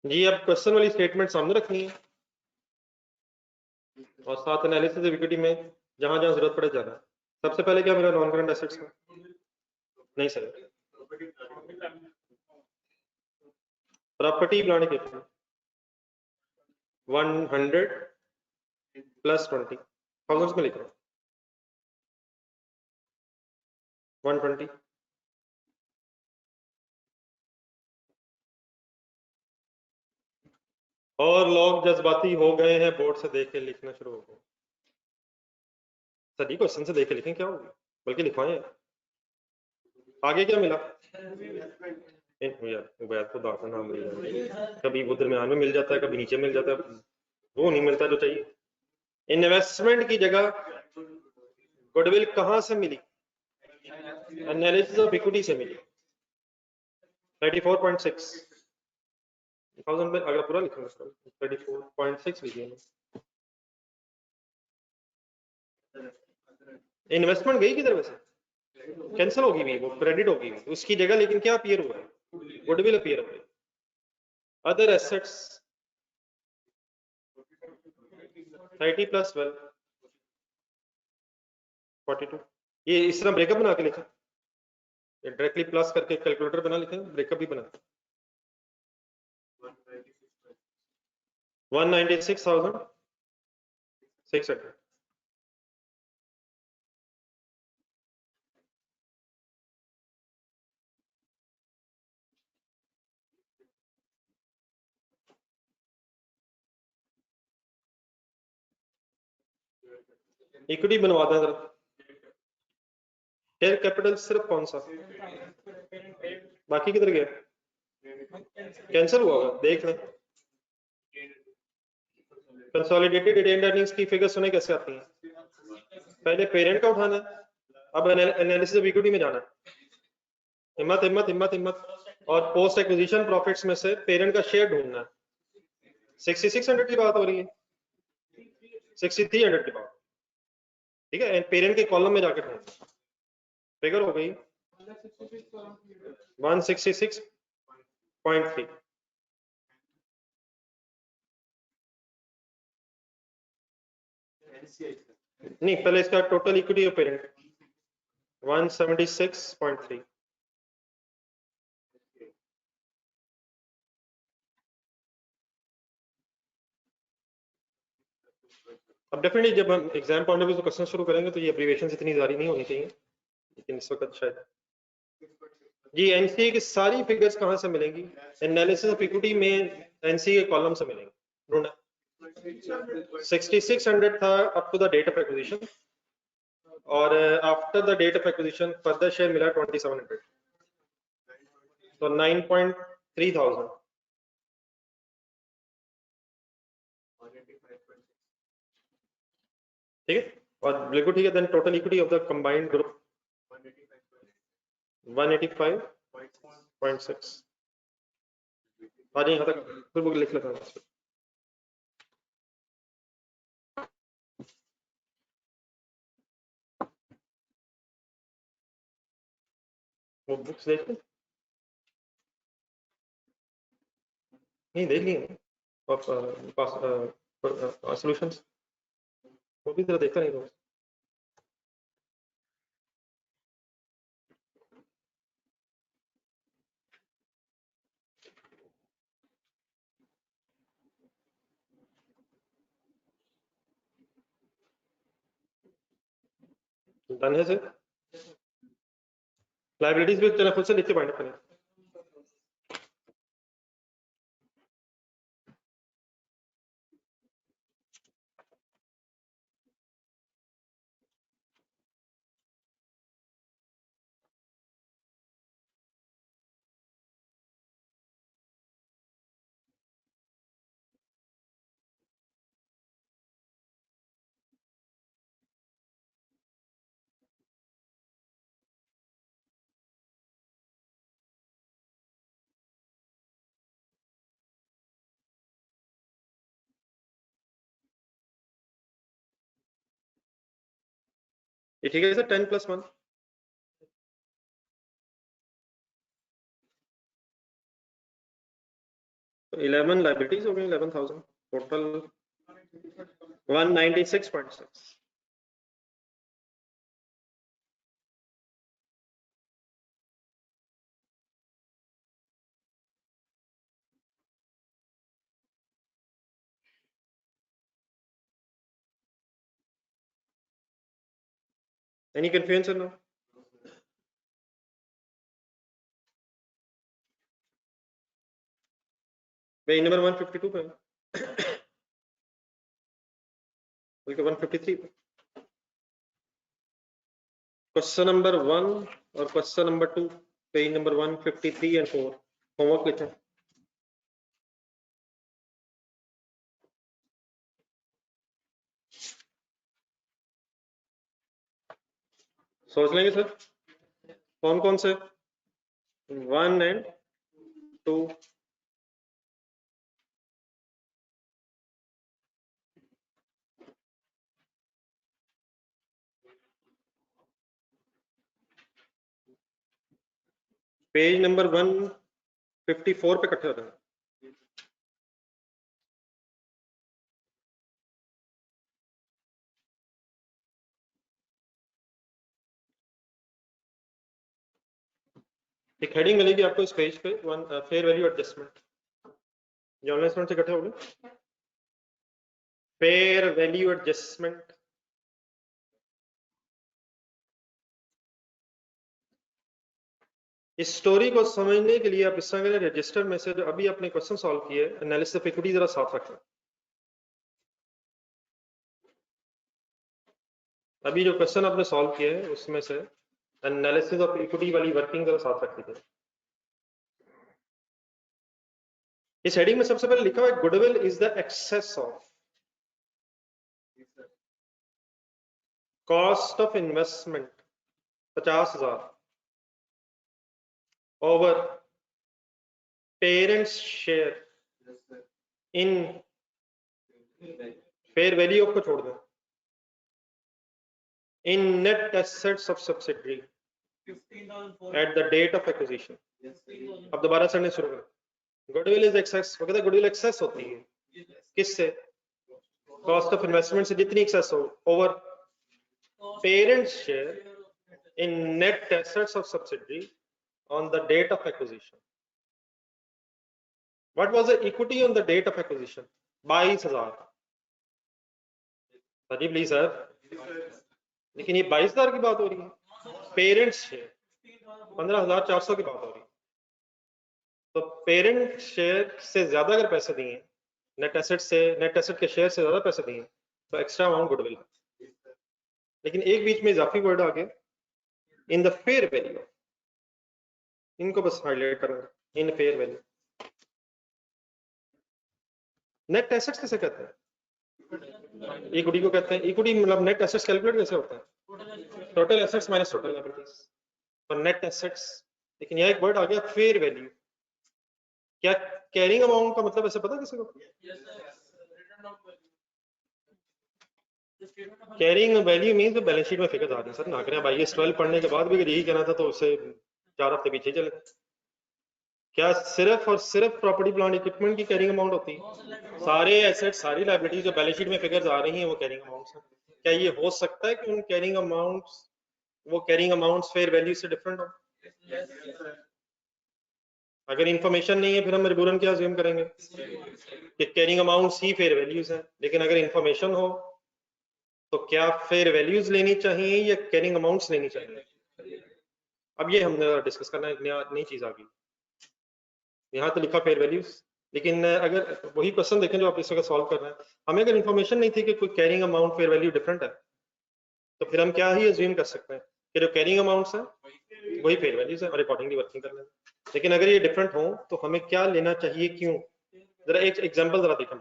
जी अब क्वेश्चन वाली स्टेटमेंट सामने रखनी है और साथ एनालिसिस इक्विटी में जहां जहां जरूरत पड़े जाना है। सबसे पहले क्या मेरा नॉन करंट एसेट्स का? नहीं sir, property plant equipment 100 plus 20 thousands में लिख रहा हूँ 120। और लोग जज्बाती हो गए हैं, बोर्ड से देख के लिखना शुरू हो गए। सर क्वेश्चन से देख के लिखें क्या होगा, बल्कि लिखवाएं। आगे क्या मिला? यार उबैद को दाता नाम मिल जाता है, कभी वो दरमियान में मिल जाता है, कभी नीचे मिल जाता है, वो नहीं मिलता जो चाहिए। इन्वेस्टमेंट की जगह गुडविल कहां से मिली? एनालिसिस ऑफ इक्विटी से मिली 34.6 थाउजेंड में। अगर पूरा लिखूंगा 34.6 लिखिए। इन्वेस्टमेंट गई किधर वैसे? कैंसिल होगी भी, वो क्रेडिट होगी भी उसकी जगह, लेकिन क्या अपीयर हुआ है? गुडविल अपीयर हुआ है। Other assets 30 plus 12 42। ये इस तरह ब्रेकअप बना के लिखा, डायरेक्टली प्लस करके कैलकुलेटर बना लिखे, ब्रेकअप भी बना 196,600। इक्विटी बनवा दें जरा। शेयर कैपिटल सिर्फ कौन सा, बाकी किधर गया, कैंसिल हुआ होगा, देख लें। कंसोलिडेटेड रिटेन्ड अर्निंग्स की फिगर सुने कैसे आती हैं, पहले पेरेंट का उठाना है, अब एनालिसिस ऑफ इक्विटी में जाना है। हिम्मत हिम्मत हिम्मत हिम्मत। और पोस्ट एक्विजिशन प्रॉफिट्स में से पेरेंट का शेयर ढूंढना है। 6600 की बात हो रही है, 6300 की बात, ठीक है। पेरेंट के कॉलम में जाकर ढूंढना, फिगर हो गई 166.3। नहीं, पहले इसका टोटल इक्विटी ऑफ पेरेंट 176.3। अब डेफिनेटली जब हम एग्जाम पॉइंट ऑफ व्यू से क्वेश्चन शुरू करेंगे तो ये एब्रीविएशन इतनी जारी नहीं होनी चाहिए, लेकिन इस वक्त शायद। जी, एनसीए की सारी फिगर्स कहाँ से मिलेंगी, एनालिसिस ऑफ इक्विटी में एनसीए के कॉलम से मिलेंगी। ढूंढना 6600 था up to the date of acquisition, और after the date of acquisition further share मिला 2700, तो 9.3000। ठीक है, और बिल्कुल ठीक है। Then total equity of the combined group 185.6। आ जाए यहाँ तक, फिर बुक लिख लेता हूँ। वो बुक्स देख नहीं, देख लिए सॉल्यूशंस, वो भी जरा देखा नहीं दोस्त। डन है सर, लाइबिलिटीज भी चला खुद से लिख के बाइंड करें। ये ठीक है सर, 10+1 तो 11 लाइबिलिटीज हो गई, 11,000 total 196.6। Any confusion sir? No, page number 152 पे, बल्कि 153 पे, क्वेश्चन नंबर 1 और question number 2 page number 153 and 4 homework लिखें। सोच लेंगे सर कौन कौन से, 1 एंड 2। पेज नंबर 154 पे इकट्ठे होते हैं। एक हेडिंग मिलेगी आपको इस पेज पे, फेयर वैल्यू एडजस्टमेंट। ये ऑनलाइन स्टूडेंट से इकट्ठे हो गए, फेयर वैल्यू एडजस्टमेंट। इस स्टोरी को समझने के लिए आप इस तरह के रजिस्टर में से जो अभी आपने क्वेश्चन सॉल्व किए, एनालिसिस ऑफ इक्विटी जरा साथ रखें। अभी जो क्वेश्चन आपने सॉल्व किया है उसमें से एनालिसिस ऑफ इक्विटी वाली वर्किंग जरा साथ रख दीजिए। इस हेडिंग में सबसे पहले लिखा हुआ है goodwill is the excess of cost of investment 50,000 over parent's share in fair value को छोड़ दो in net assets of subsidiary at the date of acquisition. अब दोबारा से शुरू करें। गुडविल इज एक्सेस, वो कहता है गुडविल एक्सेस होती है किससे? कॉस्ट ऑफ इन्वेस्टमेंट से जितनी एक्सेस हो over parent's share in net assets of subsidiary on the date of acquisition. What was the equity on the date of acquisition? 22,000। सजी प्लीज सर, लेकिन ये 22,000 की बात हो रही है। पेरेंट्स शेयर 15,400 की बात हो रही है। तो पेरेंट शेयर से ज्यादा अगर पैसे दिए, नेट एसेट के शेयर से ज्यादा पैसे दिए तो एक्स्ट्रा अमाउंट गुडविल है। लेकिन एक बीच में इजाफी वर्ड आ गया इन द फेयर वैल्यू, इनको बस हाईलाइट करूंगा, इन फेयर वैल्यू। नेट एसेट्स किसे कहते हैं? इक्विटी को कहते हैं। इक्विटी मतलब नेट एसेट्स कैलकुलेट कैसे होता है? Total assets minus total liabilities, तो नेट एसेट्स। लेकिन यहाँ एक वर्ड आ गया फेयर वैल्यू। क्या कैरिंग अमाउंट का मतलब ऐसे पता किसी को? कैरिंग वैल्यू मीन तो बैलेंस शीट में फिगर आ रही है सर, ना करें भाई। 12 पढ़ने के बाद भी यही कहना था तो उससे 4 हफ्ते पीछे चले। क्या सिर्फ और सिर्फ प्रॉपर्टी प्लांट इक्विपमेंट की कैरिंग अमाउंट होती है? सारे एसेट सारी लायबिलिटीज जो बैलेंस शीट में फिगर्स आ रही हैं वो कैरिंग अमाउंट्स हैं। क्या ये हो सकता है कि उन कैरिंग अमाउंट्स फेयर वैल्यू से डिफरेंट हो? अगर इंफॉर्मेशन नहीं है फिर हम मजबूरन क्या अज्यूम करेंगे कि कैरिंग अमाउंट्स ही फेयर वैल्यूज हैं। लेकिन अगर इंफॉर्मेशन हो तो क्या फेयर वैल्यूज लेनी चाहिए या कैरिंग अमाउंट्स लेनी चाहिए? अब ये हमने डिस्कस करना है, नई चीज आ गई। यहाँ तो लिखा फेयर वैल्यूज, लेकिन अगर वही क्वेश्चन देखें जो आप इस वक्त सॉल्व कर रहे हैं, हमें अगर इन्फॉर्मेशन नहीं थी कि कोई carrying amount fair value different है, तो फिर हम क्या ही अज्यूम कर सकते हैं कि जो कैरिंग अमाउंट्स है वही फेयर वैल्यूज है और अकॉर्डिंगली वर्किंग करना है। लेकिन अगर ये डिफरेंट हो तो हमें क्या लेना चाहिए, क्यों? जरा एक एग्जाम्पल जरा देखें।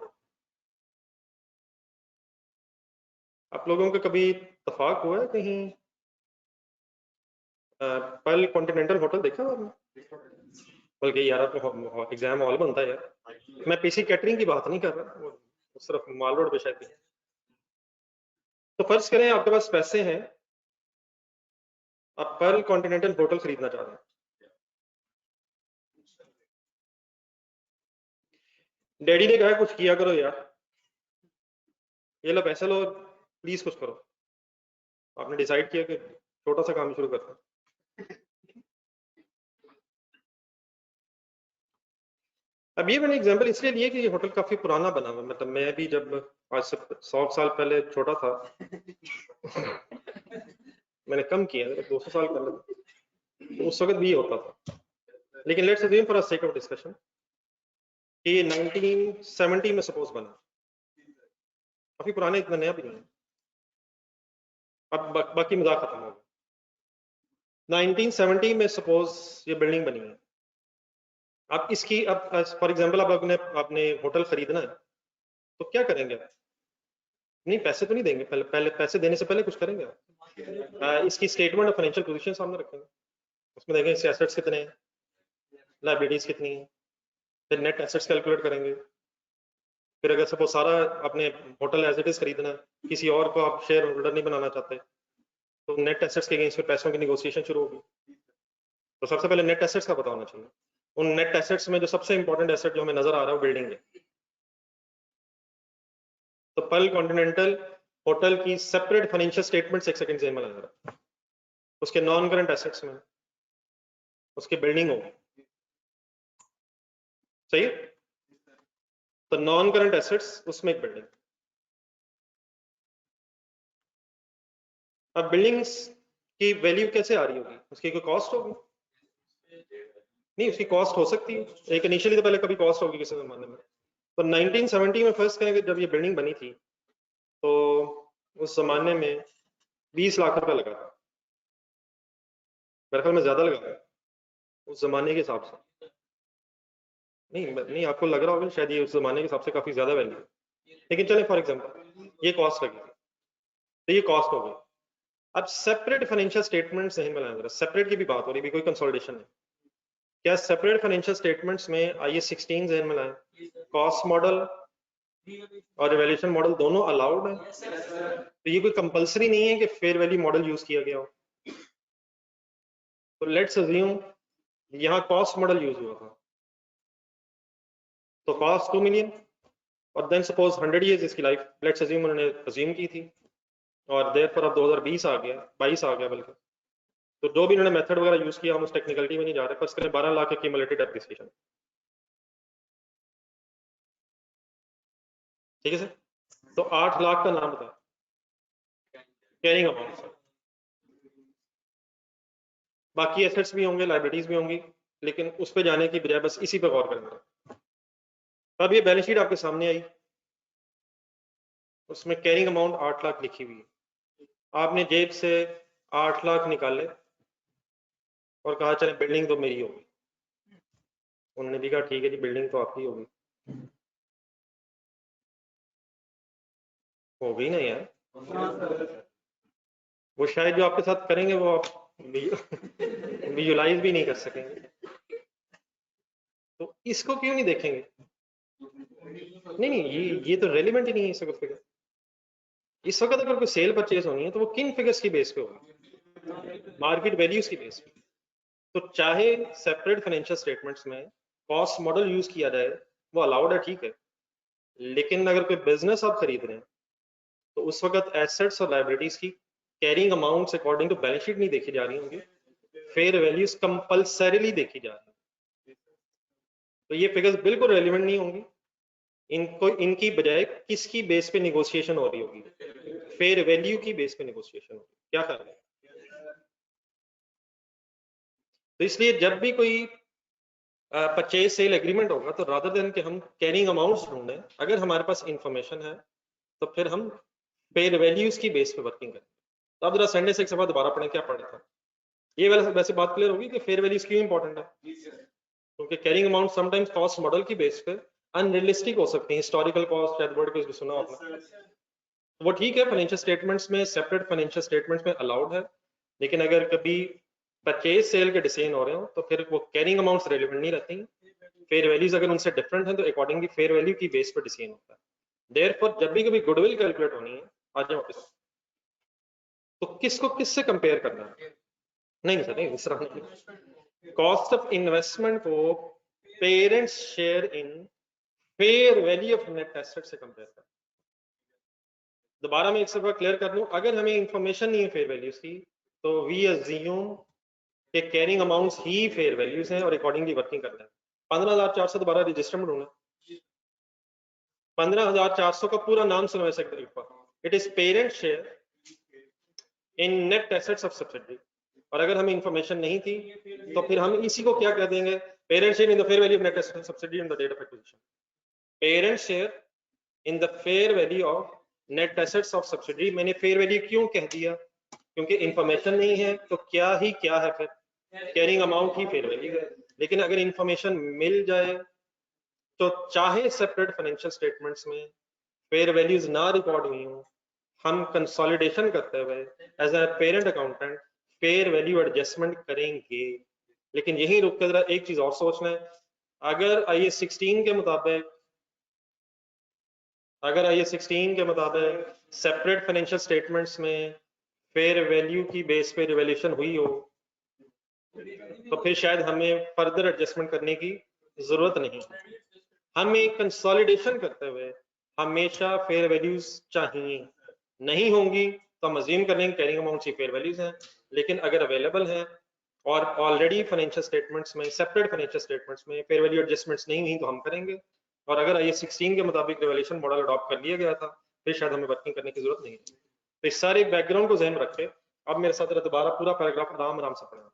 आप लोगों का कभी इत्तेफाक हुआ है कहीं पर्ल कॉन्टिनेंटल होटल देखा आपने? बल्कि यार आपको एग्जाम हॉल बनता है यार। मैं पीसी कैटरिंग की बात नहीं कर रहा, वो सिर्फ माल रोड पे शायद। तो फर्ज करें आपके पास पैसे हैं, आप पर्ल कॉन्टिनेंटल होटल खरीदना चाह रहे हैं। डैडी ने कहा कुछ किया करो यार, ये लो पैसे लो, प्लीज कुछ करो। आपने डिसाइड किया कि छोटा सा काम शुरू करते हैं। अब ये मैंने एग्जांपल इसलिए लिए कि ये होटल काफी पुराना बना हुआ, मतलब मैं भी जब आज से 100 साल पहले छोटा था मैंने कम किया 200 साल पहले, तो उस वक्त भी ये होता था। लेकिन let's assume for sake of discussion कि 1970 में सपोज बना, काफी पुराना, इतना नया भी नहीं है। अब बाकी मजाक खत्म हो गया। 1970 में सपोज ये बिल्डिंग बनी है। आप इसकी अब फॉर एग्जांपल अब आपने होटल खरीदना है तो क्या करेंगे आप? नहीं पैसे तो नहीं देंगे, पहले पैसे देने से पहले कुछ करेंगे आप? इसकी स्टेटमेंट ऑफ फाइनेंशियल पोजीशन सामने रखेंगे, उसमें देखेंगे इसके एसेट्स कितने हैं, लायबिलिटीज कितनी है, फिर नेट एसेट्स कैलकुलेट करेंगे। फिर अगर सपोज सारा आपने होटल एज इट इज खरीदना है, किसी और को आप शेयर होल्डर नहीं बनाना चाहते, तो नेट एसेट्स के अगेंस्ट पैसों की निगोशिएशन शुरू होगी। तो सबसे पहले नेट एसेट्स का पता होना चाहिए। उन नेट एसेट्स में जो सबसे इंपॉर्टेंट एसेट जो हमें नजर आ रहा है वो बिल्डिंग है। तो पर्ल कॉन्टिनेंटल होटल की सेपरेट फाइनेंशियल स्टेटमेंट्स एक सेकंड जेन में लगा रहा, उसके नॉन करंट एसेट्स में उसकी बिल्डिंग होगी, सही है? तो नॉन करंट एसेट्स उसमें एक बिल्डिंग। अब बिल्डिंग्स की वैल्यू कैसे आ रही होगी? उसकी कोई कॉस्ट होगी? नहीं, उसकी कॉस्ट हो सकती है एक इनिशियली, तो पहले कभी कॉस्ट होगी किसी जमाने में। तो 1970 में फर्स्ट करेंगे जब ये बिल्डिंग बनी थी, तो उस जमाने में 20 लाख रुपया लगा था, मेरे ख्याल में ज्यादा लगा था उस जमाने के हिसाब से। नहीं आपको लग रहा होगा शायद ये उस जमाने के हिसाब से काफी ज्यादा वैल्यू है, लेकिन चले फॉर एग्जांपल ये कॉस्ट लगी थी, तो ये कॉस्ट हो गई। अब सेपरेट फाइनेंशियल स्टेटमेंट नहीं मिलाया जरा, सेपरेट की भी बात हो रही है, कोई कंसोलिडेशन नहीं। क्या सेपरेट फाइनेंशियल स्टेटमेंट्स में आइए 16 जहन में लाएं, कॉस्ट मॉडल और रिवैल्यूएशन मॉडल दोनों अलाउड है? तो ये कोई कंपलसरी नहीं है कि फेयर वैल्यू मॉडल यूज किया गया हो। तो लेट्स अज्यूम यहाँ कॉस्ट मॉडल यूज हुआ था, तो कॉस्ट 2 मिलियन और देन सपोज 100 इयर्स इसकी लाइफ लेट्स अज्यूम उन्होंने अज्यूम की थी, और देर पर अब 2020 आ गया, 22 आ गया बल्कि, तो जो भी इन्होंने मेथड वगैरह यूज किया हम उस टेक्निकलिटी में नहीं जा रहे, पर इसके 12 लाख एक्यूमुलेटेड डेप्रिसिएशन, ठीक है सर। तो 8 लाख का नाम था कैरिंग अमाउंट, बाकी एसेट्स भी होंगे, लाइबिलिटीज भी होंगी, लेकिन उस पर जाने की बजाय बस इसी पे गौर करेंगे। अब ये बैलेंस शीट आपके सामने आई, उसमें कैरिंग अमाउंट 8 लाख लिखी हुई है, आपने जेब से 8 लाख निकाले और कहा चले बिल्डिंग तो मेरी होगी, उन्होंने भी कहा ठीक है जी बिल्डिंग तो आपकी होगी, हो गई ना यार। वो शायद जो आपके साथ करेंगे वो आप विजुलाइज भी नहीं कर सकेंगे, तो इसको क्यों नहीं देखेंगे? नहीं ये तो रेलिवेंट ही नहीं है इस वक्त फिगर। इस वक्त अगर कोई सेल परचेज होनी है तो वो किन फिगर्स की बेस पे होगी? मार्केट वैल्यूज की बेस पे। तो चाहे सेपरेट फाइनेंशियल स्टेटमेंट्स में कॉस्ट मॉडल यूज किया जाए वो अलाउड है, ठीक है, लेकिन अगर कोई बिजनेस आप खरीद रहे हैं तो उस वक्त एसेट्स और लाइबिलिटीज की carrying amounts according to balance sheet नहीं देखी जा रही होंगी, फेयर वैल्यूज कंपल्सरीली देखी जा रही है, तो ये फिगर्स बिल्कुल रेलिवेंट नहीं होंगी। इनको इनकी बजाय किसकी बेस पे निगोशिएशन हो रही होगी? फेयर वैल्यू की बेस पे निगोशिएशन होगी, क्या ख्याल है? तो इसलिए जब भी कोई परचेज सेल एग्रीमेंट होगा तो रादर देन कि हम कैरिंग अमाउंट्स ढूंढें, अगर हमारे पास इंफॉर्मेशन है तो फिर हम फेयर वैल्यूज की बेस पे वर्किंग करें। तो अब जरा संडे से एक सफा दोबारा पढ़ें क्या पढ़ा था। ये वैसे बात क्लियर होगी कि फेयर वैल्यूज क्यों इंपॉर्टेंट है, क्योंकि carrying amount sometimes cost model की बेस पे अनरियलिस्टिक हो सकती है। हिस्टोरिकल कॉस्ट शायद वर्ड को सुना आपने, वो ठीक है फाइनेंशियल स्टेटमेंट्स में, सेपरेट फाइनेंशियल स्टेटमेंट्स में अलाउड है, लेकिन अगर कभी परचेज सेल के डिसीजन हो रहे हो तो फिर वो कैरिंग अमाउंट्स रेलिवेंट नहीं रहती। फेयर वैल्यूज अगर उनसे डिफरेंट है तो अकॉर्डिंगली फेयर वैल्यू की बेस पर डिसीजन होता है। देयरफॉर जब भी कभी गुडविल कैलकुलेट होनी है, आ जाओ वापस, तो किसको किससे कंपेयर करना है? नहीं सर नहीं, दूसरा नहीं, कॉस्ट ऑफ इन्वेस्टमेंट को parents share in fair value of net asset से कंपेयर करना। दोबारा मैं एक बार क्लियर कर दूं, अगर हमें इंफॉर्मेशन नहीं है फेयर वैल्यूज की तो वी अज्यूम कि कैरिंग अमाउंट्स ही फेयर वैल्यूज हैं और अकॉर्डिंगली वर्किंग करना है। 15,400 दोबारा रजिस्टर में ढूंढना, 15,400 का पूरा नाम सुनो ऐसे एक तरीके पर, it is parent share in net assets of subsidiary. और अगर हमें इंफॉर्मेशन नहीं थी तो फिर हम इसी को क्या कह देंगे, parent share in the fair value of net assets of subsidiary on the date of acquisition. Parent share in the fair value of net assets of subsidiary. मैंने फेयर वैल्यू क्यों कह दिया? क्योंकि इंफॉर्मेशन नहीं है तो क्या ही क्या है, फिर कैरिंग अमाउंट ही फेयर वैल्यू है। लेकिन अगर इंफॉर्मेशन मिल जाए तो चाहे सेपरेट फाइनेंशियल स्टेटमेंट्स में फेयर वैल्यूज ना रिकॉर्ड हुई हो, हम कंसोलिडेशन करते हुए as a parent accountant fair value adjustment करेंगे। लेकिन यही रुक कर एक चीज और सोचना है, अगर IAS 16 के मुताबिक सेपरेट फाइनेंशियल स्टेटमेंट्स में फेयर वैल्यू की बेस पे रिवैल्यूएशन हुई हो तो फिर शायद हमें फर्दर एडजस्टमेंट करने की जरूरत नहीं। हमें कंसोलिडेशन करते हुए हमेशा फेयर वैल्यूज चाहिए, नहीं होंगी तो हम अज्यूम कर लेंगे कैरिंग अमाउंट ही फेयर वैल्यूज हैं, लेकिन अगर अवेलेबल है और ऑलरेडी फाइनेंशियल स्टेटमेंट्स में, सेपरेट फाइनेंशियल स्टेटमेंट्स में फेयर वैल्यू एडजस्टमेंट्स नहीं हुई तो हम करेंगे। और अगर IAS 16 के मुताबिक रिवैल्यूएशन मॉडल अडॉप्ट कर लिया गया था फिर शायद हमें वर्किंग करने की जरूरत नहीं है। तो इस सारे बैकग्राउंड को ध्यान रखे, अब मेरे साथ दोबारा पूरा पैराग्राफ आराम आराम से पढ़ना।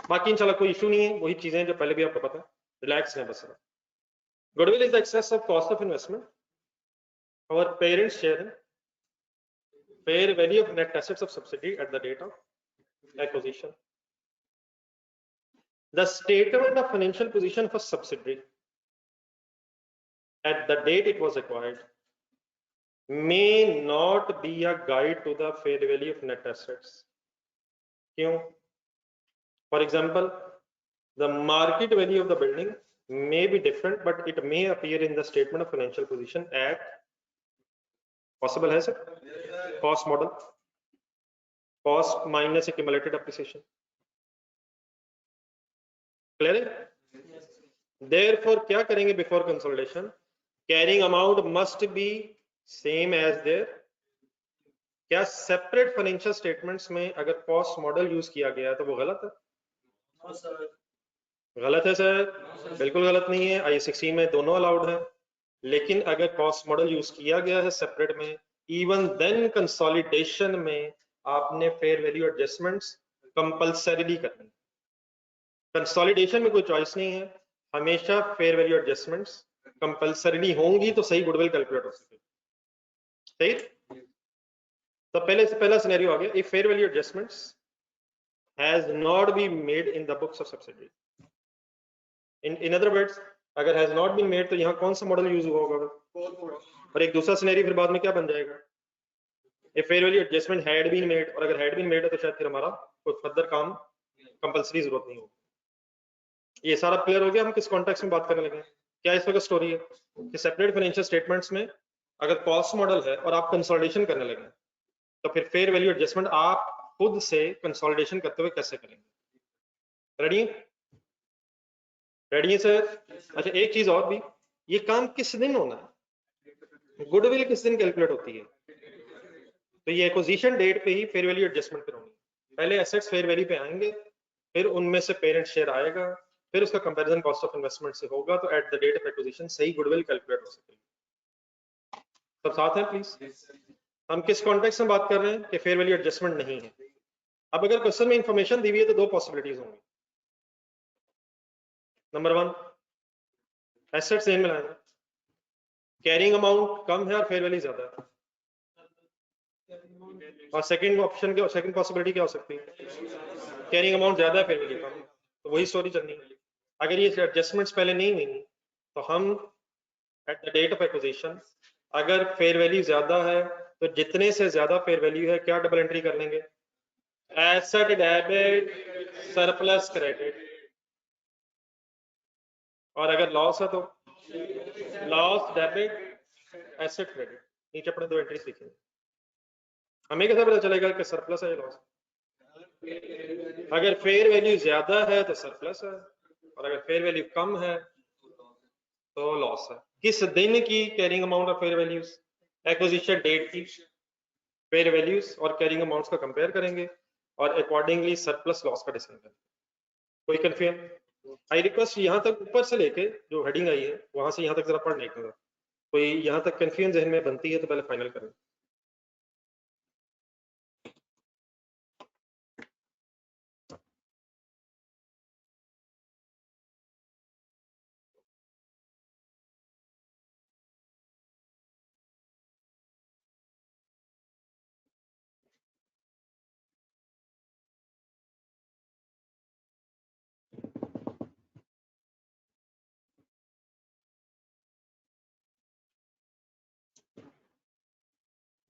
बाकी इंशाल्लाह कोई इशू नहीं है, वही चीजें जो पहले भी आपको पता है, रिलैक्स है बस। Goodwill is the excess of cost of investment. Our parents share fair value of net assets of subsidiary at the date of acquisition. The statement of financial position for subsidiary at the date it was acquired may not be a guide to the fair value of net assets. क्यों? For example, the market value of the building may be different, but it may appear in the statement of financial position at possible है sir? Cost model, cost minus accumulated appreciation. Clear है? Therefore क्या करेंगे before consolidation? Carrying amount must be same as their. क्या separate financial statements में अगर cost model use किया गया है तो वो गलत है? गलत है सर? बिल्कुल गलत नहीं है। IAS 16 में दोनों अलाउड है, लेकिन अगर कॉस्ट मॉडल यूज किया गया है सेपरेट में, इवन देन कंसोलिडेशन में आपने फेयर वैल्यू एडजस्टमेंट्स कंपल्सरीली करनी। कंसोलिडेशन में कोई चॉइस नहीं है, हमेशा फेयर वैल्यू एडजस्टमेंट्स कंपल्सरीली होंगी तो सही गुडविल कैलकुलेट हो सके। सही? तो पहले से पहला सिनेरियो आ गया, if fair value adjustments has not been made in the books of subsidiary. In other words, अगर हैज नॉट बीन मेड तो यहाँ कौन सा मॉडल यूज हुआ होगा? और एक दूसरा सिनेरियो फिर बाद में क्या बन जाएगा? If fair value adjustment had been made, और अगर हैड बीन मेड है तो शायद फिर हमारा कोई फर्दर काम कंपल्सरी जरूरत नहीं होगी। ये सारा क्लियर हो गया? हम किस कॉन्टेक्स्ट में बात करने लगे? क्या इस वक्त स्टोरी है कि सेपरेट फाइनेंशियल स्टेटमेंट्स में अगर कॉस्ट मॉडल है और आप कंसोलिडेशन करने लगे तो फिर फेयर वैल्यू एडजस्टमेंट आप खुद से कंसोलिडेशन करते हुए कैसे करेंगे? रेडी? रेडी है सर? अच्छा, एक चीज और भी, ये काम किस दिन होना है? गुडविल किस दिन कैलकुलेट होती है? तो ये एक्विजिशन डेट पे ही फेयर वैल्यू एडजस्टमेंट होनी है। पहले एसेट्स फेयर वैल्यू पे आएंगे, फिर उनमें से पेरेंट शेयर आएगा, फिर उसका कंपैरिजन कॉस्ट ऑफ इन्वेस्टमेंट से होगा, तो at the date of acquisition सही गुडविल कैलकुलेट हो सकेगी। सब साथ हैं प्लीज? हम किस कॉन्टेक्स्ट में बात कर रहे हैं कि फेयर वैल्यू एडजस्टमेंट नहीं है? अब अगर क्वेश्चन में इंफॉर्मेशन दी हुई है तो दो पॉसिबिलिटीज होंगी। नंबर 1, एसेट्स सेम मिलाएंगे, कैरिंग अमाउंट कम है और फेयर वैल्यू ज्यादा है, और सेकंड ऑप्शन के सेकंड पॉसिबिलिटी क्या हो सकती है? कैरिंग अमाउंट ज्यादा है, फेयर वैल्यू कम है। तो वही स्टोरी चलनी है। अगर ये एडजस्टमेंट्स पहले नहीं हुई तो हम at the date of acquisition अगर फेयर वैल्यू ज्यादा है तो जितने से ज्यादा फेयर वैल्यू है क्या डबल एंट्री कर लेंगे? Asset debit surplus credit. और अगर लॉस है तो लॉस डेबिट एसेट क्रेडिट। नीचे अपने दो एंट्रीज लिखेंगे। हमें कैसे पता चलेगा कि सरप्लस है या लॉस? अगर फेयर वैल्यू ज्यादा है तो सरप्लस है, और अगर फेयर वैल्यू कम है तो लॉस है। किस दिन की कैरिंग अमाउंट और फेयर वैल्यूज? एक्विजिशन डेट की फेयर वैल्यूज और कैरिंग अमाउंट्स का कंपेयर करेंगे और अकॉर्डिंगली सरप्लस लॉस का डिसाइड करेंगे। कोई कंफ्यूजन? आई रिक्वेस्ट यहाँ तक ऊपर से लेके जो हेडिंग आई है वहां से यहाँ तक जरा पढ़ लेगा। कोई यहाँ तक कंफ्यूजन जहन में बनती है तो पहले फाइनल करें।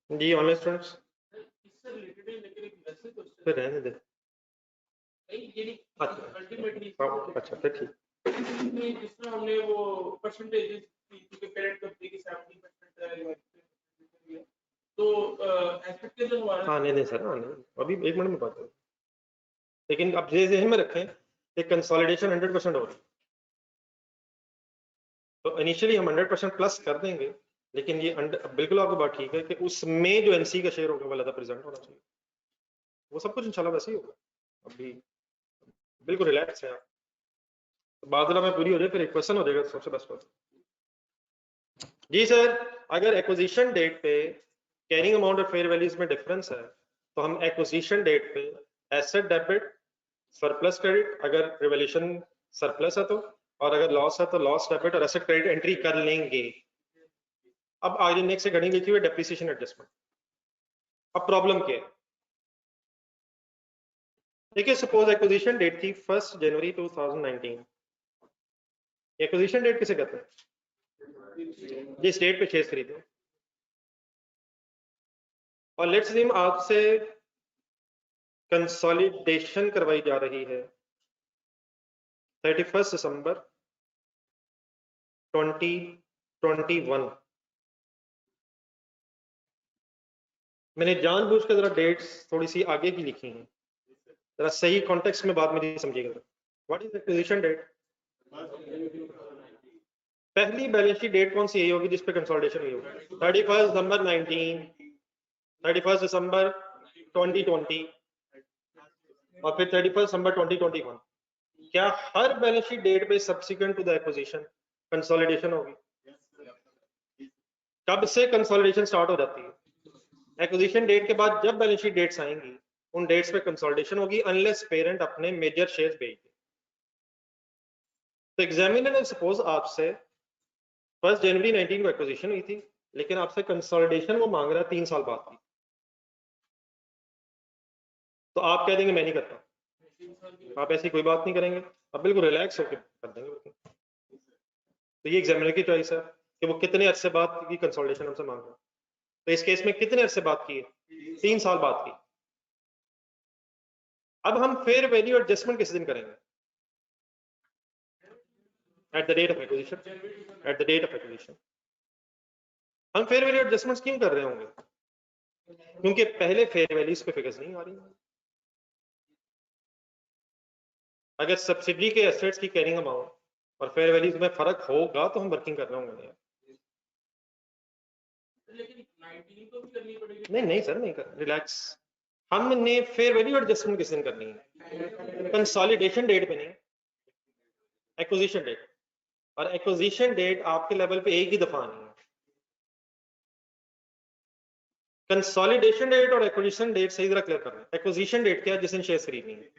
जी ऑनलाइन स्टूडेंट्स फिर रहने दे। अच्छा फिर ठीक। जिसमें हमने वो परसेंटेज पेरेंट कंपनी की 70% तो एक्सपेक्टेशन हमारा हाँ नहीं सर, हाँ नहीं अभी 1 मिनट में बात करें। लेकिन अब जहन में रखें कि कंसोलिडेशन 100% हो रही है तो इनिशियली हम 100% प्लस कर देंगे, लेकिन ये बिल्कुल आपकी बात ठीक है कि उसमें जो एनसी का शेयर होगा वो ज़्यादा प्रेजेंट होना चाहिए। वो सब कुछ इंशाल्लाह वैसे ही होगा। अभी बिल्कुल रिलैक्स है आप, तो बादला में पूरी हो जाए फिर एक क्वेश्चन हो जाएगा तो सबसे बेस्ट क्वेश्चन। जी सर, अगर एक्विजिशन डेट पे कैरिंग अमाउंट और फेयर वैल्यूज में डिफरेंस है तो हम एक्विजिशन डेट पे एसेट डेबिट सरप्लस क्रेडिट, अगर रिवैल्यूएशन सरप्लस है तो, और अगर लॉस है तो लॉस डेबिट और एसेट क्रेडिट एंट्री कर लेंगे। अब आगे नेक्स्ट हेडिंग लिखी हुई है डेप्रिसिएशन एडजस्टमेंट। अब प्रॉब्लम क्या है? देखिए सपोज एक्विजिशन डेट थी 1 जनवरी 2019। एक्विजिशन डेट किसे कहते हैं? जिस डेट पे शेयर खरीदे। और लेट्स अज्यूम आपसे कंसोलिडेशन करवाई जा रही है 31 दिसंबर 2021। मैंने जानबूझकर जरा डेट्स थोड़ी सी आगे की लिखी हैं, जरा सही कॉन्टेक्स्ट में बात मेरी समझिएगा। What is acquisition date? पहली बैलेंस शीट डेट कौन सी यही होगी जिस पे कंसोलिडेशन हुई होगी? 31 दिसंबर 19, 31 दिसंबर 2020 और फिर 31 दिसंबर 2021। क्या हर बैलेंस शीट डेट पे subsequent to the acquisition consolidation होगी? कब से कंसोलिडेशन स्टार्ट हो जाती है? एक्विजिशन डेट के बाद जब बैलेंस शीट डेट्स आएंगी उन डेट्स पे कंसोलिडेशन होगी अनलेस पेरेंट अपने मेजर शेयर्स बेच दे। तो एग्जामिनर ने सपोज आपसे 1 जनवरी 19 को एक्विजिशन हुई थी, लेकिन आपसे कंसोलिडेशन वो मांग रहा है 3 साल बाद की, तो आप कह देंगे मैं नहीं करता। आप ऐसी कोई बात नहीं करेंगे, आप बिल्कुल रिलैक्स होकर कर देंगे। तो ये एग्जामिनर की चॉइस है कि वो कितने अरसे बाद की कंसोलिडेशन हमसे मांग रहा है। तो इस केस में कितने अरसे बात की है? 3 साल बाद की। अब हम फेयर वैल्यू एडजस्टमेंट किस दिन करेंगे? At the date of acquisition. At the date of acquisition. हम फेयर वैल्यू एडजस्टमेंट्स क्यों कर रहे होंगे? क्योंकि पहले फेयर वैल्यूज पे फिगर्स नहीं आ रही। अगर सब्सिडी के एसेट्स की कैरिंग अमाउंट और फेयर वैल्यूज में फर्क होगा तो हम वर्किंग कर रहे होंगे। लेकिन 19 को भी करनी पड़ेगी। नहीं नहीं सर, नहीं कर, रिलैक्स। हमने फेयर वैल्यू एडजस्टमेंट किस दिन करनी है? कंसोलिडेशन डेट पे नहीं, एक्विजिशन डेट। और एक्विजिशन डेट आपके लेवल पे एक ही दफा आनी है। कंसोलिडेशन डेट और एक्विजिशन डेट सही तरह क्लियर करना है। एक्विजिशन डेट क्या है? जिस दिन शेयर्स खरीदनी है।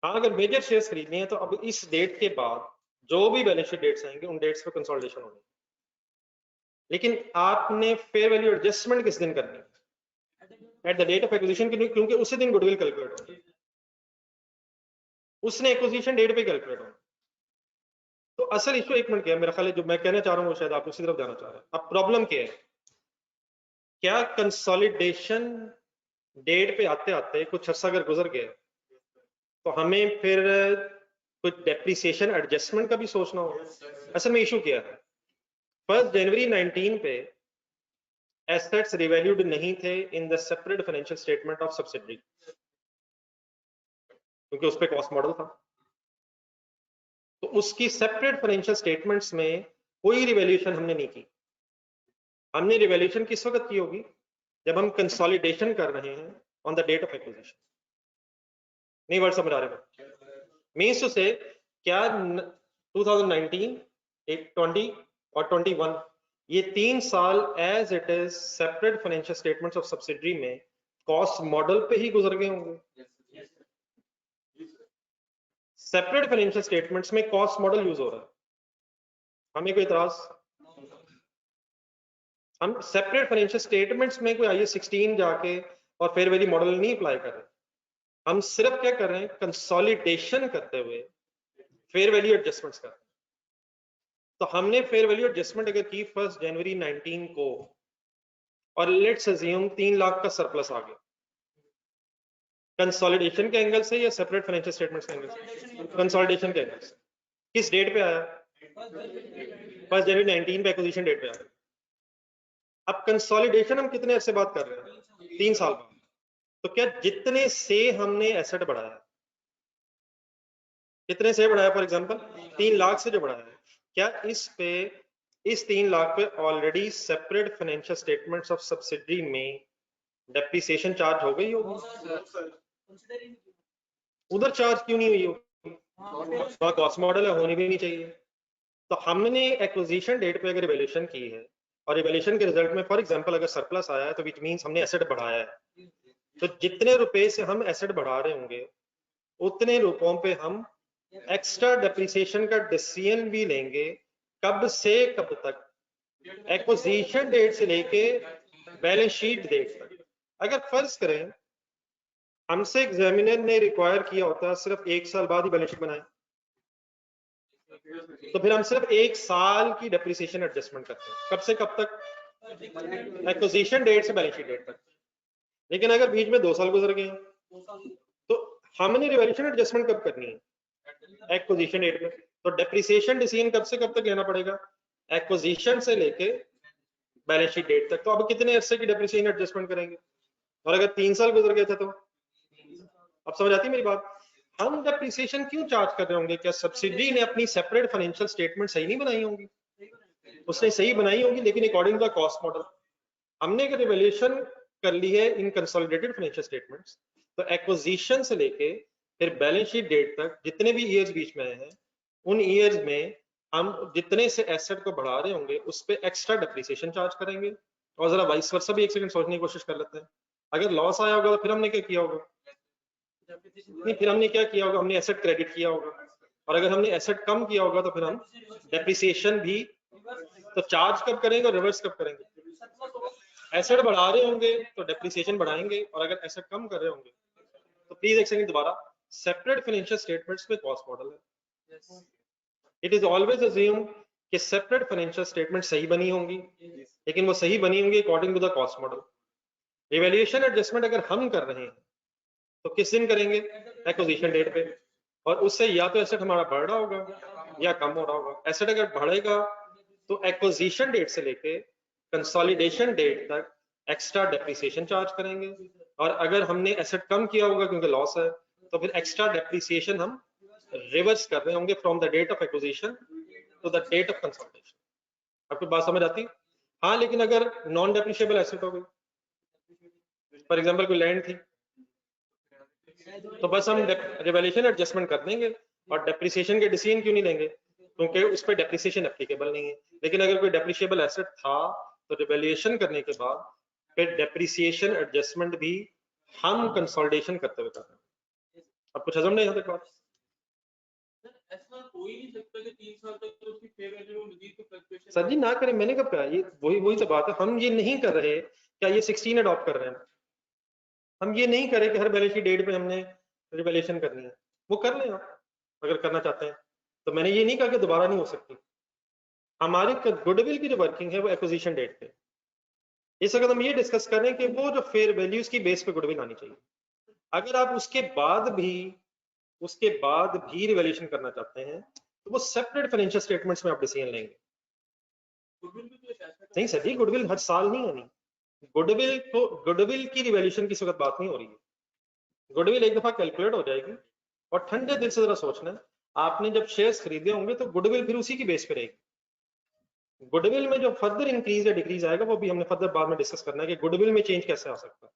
हाँ, अगर मेजर शेयर्स खरीदनी है तो अब इस डेट के बाद जो भी बैलेंस शीट डेट्स आएंगे उन डेट्स पे कंसोलिडेशन होगी। लेकिन आपने फेयर वैल्यू एडजस्टमेंट किस दिन करनी है? At the date of acquisition, क्योंकि उसी दिन गुडविल कैलकुलेट होगी, उसने एक्विजिशन डेट पे कैलकुलेट होगा। तो असल इशू एक मिनट क्या है, मेरा ख्याल है जो मैं कहना चाह रहा हूँ वो शायद आप उसी तरफ जाना चाह रहे हैं। अब प्रॉब्लम क्या है? क्या कंसोलिडेशन डेट पे आते आते कुछ अर्सा अगर गुजर गया तो हमें फिर कुछ डेप्रिसिएशन एडजस्टमेंट का भी सोचना होगा। असल में इशू क्या है? 1 जनवरी 19 पे एसेट्स रिवैल्यूड नहीं थे in the separate financial statement of subsidiary, क्योंकि उस पे कॉस्ट मॉडल था। तो उसकी सेपरेट फाइनेंशियल स्टेटमेंट्स में कोई रिवैल्यूएशन हमने नहीं की। हमने रिवैल्यूएशन किस वक्त की होगी? जब हम कंसोलिडेशन कर रहे हैं on the date of acquisition. नहीं वर्ड समझ आ रहे? मीन्स टू से क्या 2019, 20 और 21 ये 3 साल as it is separate financial statements of subsidiary में कॉस्ट मॉडल पे ही गुजर गए होंगे। सेपरेट फाइनेंशियल स्टेटमेंट्स में कॉस्ट मॉडल यूज हो रहा है, हमें कोई इतराज? हम सेपरेट फाइनेंशियल स्टेटमेंट्स में कोई IAS 16 जाके और फेयर वैल्यू मॉडल नहीं अप्लाई कर रहे। हम सिर्फ क्या कर रहे हैं? कंसोलिडेशन करते हुए फेयर वैल्यू एडजस्टमेंट्स कर रहे हैं। तो हमने फेयर वैल्यू एडजस्टमेंट अगर की 1 जनवरी 19 को और लेट्स अज्यूम 3 लाख का सरप्लस आ गया, कंसोलिडेशन के एंगल से या सेपरेट फाइनेंशियल स्टेटमेंट्स के एंगल से? कंसोलिडेशन के एंगल से। किस डेट पे आया? 1 जनवरी 19 पे एक्विजिशन डेट पे आया। अब कंसोलिडेशन हम कितने अरसे बाद कर रहे हैं? 3 साल बाद। तो क्या जितने से हमने एसेट बढ़ाया, कितने से बढ़ाया? फॉर एग्जांपल 3 लाख से जो बढ़ाया है, क्या इस 3 लाख पे already separate financial statements of subsidiary में डेप्रिसिएशन चार्ज हो गई होगी? उधर चार्ज क्यों नहीं हुई होगी? कॉस्ट मॉडल है, होनी भी नहीं चाहिए। तो हमने एक्विजिशन डेट पे अगर इवैल्यूएशन की है और इवैल्यूएशन के रिजल्ट में फॉर एग्जांपल अगर सरप्लस आया है तो विच मींस हमने एसेट बढ़ाया है। तो जितने रुपए से हम एसेट बढ़ा रहे होंगे उतने रुपयों पे हम एक्स्ट्रा डेप्रिसिएशन का डिसीजन भी लेंगे। कब से कब तक? एक्विजिशन डेट से लेके बैलेंस शीट डेट तक। अगर फर्ज करें हमसे एग्जामिनर ने रिक्वायर किया होता है सिर्फ 1 साल बाद ही बैलेंस शीट बनाए, तो फिर हम सिर्फ 1 साल की डेप्रिसिएशन एडजस्टमेंट करते हैं, कब से कब तक, एक्विजिशन डेट से बैलेंस शीट डेट तक। लेकिन अगर बीच में 2 साल गुजर गए तो हमने रिवैल्यूएशन एडजस्टमेंट कब करनी है, एक्विजिशन डेट में। तो डेप्रिसिएशन डिसीजन कब से कब तक लेना पड़ेगा, एक्विजिशन से लेके बैलेंस शीट डेट तक। तो अब कितने अरसे की डेप्रिसिएशन एडजस्टमेंट करेंगे, और अगर 3 साल गुजर गए थे तो, अब समझ आती है मेरी बात। हम डेप्रिसिएशन क्यों चार्ज कर रहे होंगे, क्या सब्सिडी ने अपनी सेपरेट फाइनेंशियल स्टेटमेंट सही नहीं बनाई होंगी, उसने सही बनाई होगी, लेकिन according to the cost model. हमने अगर रिवैल्यूएशन कर ली है इन कंसोलिडेटेड फाइनेंशियल स्टेटमेंट्स, तो एक्विजिशन से लेके फिर बैलेंस शीट डेट तक जितने भी ईयर्स बीच में आए हैं, उन ईयर्स में हम जितने से एसेट को बढ़ा रहे होंगे उस पर एक्स्ट्रा डेप्रिसिएशन चार्ज करेंगे। और जरा वाइस वर्सा भी एक सेकंड सोचने की कोशिश कर लेते हैं। अगर लॉस आया होगा तो फिर हमने क्या किया होगा, नहीं फिर हमने क्या किया होगा, हमने एसेट क्रेडिट किया होगा। और अगर हमने एसेट कम किया होगा तो फिर हम डेप्रिसिएशन भी, तो चार्ज कब करेंगे और रिवर्स कब करेंगे, एसेट बढ़ा रहे होंगे तो डेप्रिसिएशन बढ़ाएंगे, और अगर एसेट कम कर रहे होंगे तो प्लीज एक सेकंड दोबारा, सेपरेट फाइनेंशियल स्टेटमेंट्स में कॉस्ट मॉडल है। इट इज ऑलवेज अज्यूम कि सेपरेट फाइनेंशियल स्टेटमेंट सही बनी होंगी, लेकिन वो सही बनी होंगी according to the cost model. Revaluation adjustment अगर हम कर रहे हैं तो किस दिन करेंगे, एक्विजिशन डेट पे, और उससे या तो एसेट हमारा बढ़ रहा होगा या कम हो रहा होगा। एसेट अगर बढ़ेगा तो एक्विजिशन डेट से लेके कंसोलिडेशन डेट तक एक्स्ट्रा डेप्रिसिएशन चार्ज करेंगे, और अगर हमने एसेट कम किया होगा क्योंकि लॉस है तो फिर एक्स्ट्रा डेप्रिसिएशन हम रिवर्स कर रहे होंगे from the date of acquisition to the date of consolidation. आपको बात समझ आती? हाँ, लेकिन अगर नॉन डेप्रिशिएबल एसेट हो गई, फॉर एग्जांपल कोई लैंड थी, तो बस हम रिवैल्यूएशन एडजस्टमेंट कर देंगे और डेप्रिसिएशन के डिसीजन क्यों नहीं लेंगे, क्योंकि उस पर डेप्रिसिएशन एप्लीकेबल नहीं है। लेकिन अगर कोई डेप्रिशिएबल एसेट था तो रिवैल्यूएशन करने के बाद फिर डेप्रिसिएशन एडजस्टमेंट भी हम कंसोलिडेशन करते हुए कर रहे हैं। अब कुछ हजम नहीं यहाँ तक बात? ऐसा हो ही नहीं सकता कि 3 साल तक तो उसकी फेयर वैल्यू में मजीद तो फ्लक्चुएशन। सर जी ना करें, मैंने कब कहा, ये वही तो बात है, हम ये नहीं कर रहे। क्या ये 16 अडॉप्ट कर रहे हैं, हम ये नहीं करें कि हर बैलेंस शीट डेट पे हमने रिवैल्यूएशन करनी है, वो कर लें आप अगर करना चाहते हैं। तो मैंने ये नहीं कहा कि दोबारा नहीं हो सकती। हमारी गुडविल की जो वर्किंग है वो एक्विजिशन डेट पे, इस वक्त हम ये डिस्कस कर रहे हैं कि वो जो फेयर वैल्यूज की बेस पे गुडविल आनी चाहिए। अगर आप उसके बाद भी रिवैल्यूएशन करना चाहते हैं तो वो सेपरेट फाइनेंशियल स्टेटमेंट्स में आप डिसीजन लेंगे। गुडविल भी तो एक asset नहीं सर जी, गुडविल हर साल नहीं आनी। गुडविल की रिवैल्यूएशन की इस वक्त बात नहीं हो रही है। गुडविल एक दफा कैलकुलेट हो जाएगी, और ठंडे दिल से जरा सोचना, आपने जब शेयर्स खरीदे होंगे तो गुडविल फिर उसी की बेस पे रहेगी। गुडविल में जो फर्दर इंक्रीज या डिक्रीज आएगा वो भी हमने फर्दर बाद में डिस्कस करना है कि गुडविल में चेंज कैसे आ सकता है।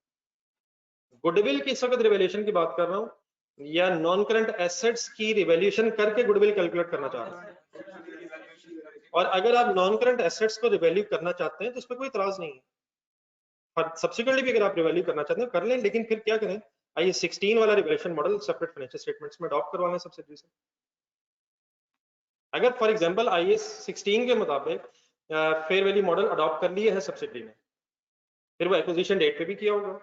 गुडविल की इस वक्त रिवैल्यूएशन की बात कर रहा हूँ, या नॉन करंट एसेट्स की रिवैल्यूएशन करके गुडविल कैलकुलेट करना चाह रहा हूँ। और अगर आप नॉन करंट एसेट्स को रिवैल्यू करना चाहते हैं तो उस पर कोई इतराज नहीं है। सब्सिक्वेंटली भी अगर आप रिवैल्यू करना चाहते हैं कर लें, लेकिन फिर क्या करें, आइए 16 वाला revaluation model separate financial statements में अडॉप्ट करवा लें सब्सिडी से। अगर फॉर एग्जांपल आईएएस 16 के मुताबिक फेयर वैल्यू मॉडल अडॉप्ट कर लिए है सब्सिडी में, फिर वो एक्विजिशन डेट पे भी किया होगा,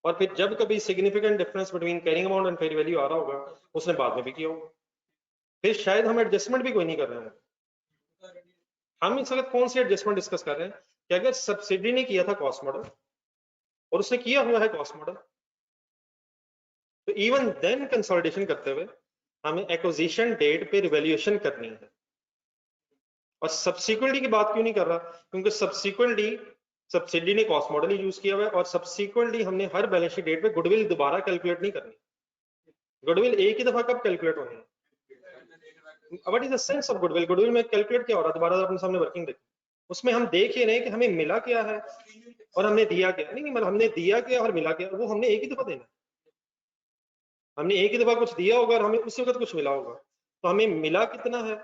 और फिर जब कभी significant difference between carrying amount and fair value आ रहा होगा उसने बाद में भी किया होगा। फिर शायद हम एडजस्टमेंट भी कोई नहीं कर रहे होंगे। हम इस वक्त कौन सी एडजस्टमेंट डिस्कस कर रहे हैं कि अगर सब्सिडी ने किया था कॉस्ट मॉडल और उसने किया हुआ है कॉस्ट मॉडल, तो इवन देन कंसोलिडेशन करते हुए हमें एक्विजिशन डेट पे रिवैल्यूएशन करनी है। और सब्सिक्वेंटली की बात क्यों नहीं कर रहा, क्योंकि सब्सिक्वेंटली सब्सिडी ने कॉस्ट मॉडल ही यूज किया हुआ है, और सब्सिक्वेंटली हमने हर बैलेंस शीट डेट पे गुडविल दोबारा कैलकुलेट नहीं करनी। गुडविल एक ही दफा कब कैलकुलेट होनी है, what is the sense of goodwill? Goodwill में कैलकुलेट क्या हो रहा है, दोबारा अपने सामने वर्किंग देखो, उसमें हम देख ही रहे कि हमें मिला क्या है और हमने दिया क्या। नहीं मतलब हमने दिया क्या और मिला क्या, वो हमने एक ही दफा देना। हमने एक ही दफा कुछ दिया होगा और हमें उसी वक्त कुछ मिला होगा, तो हमें मिला कितना है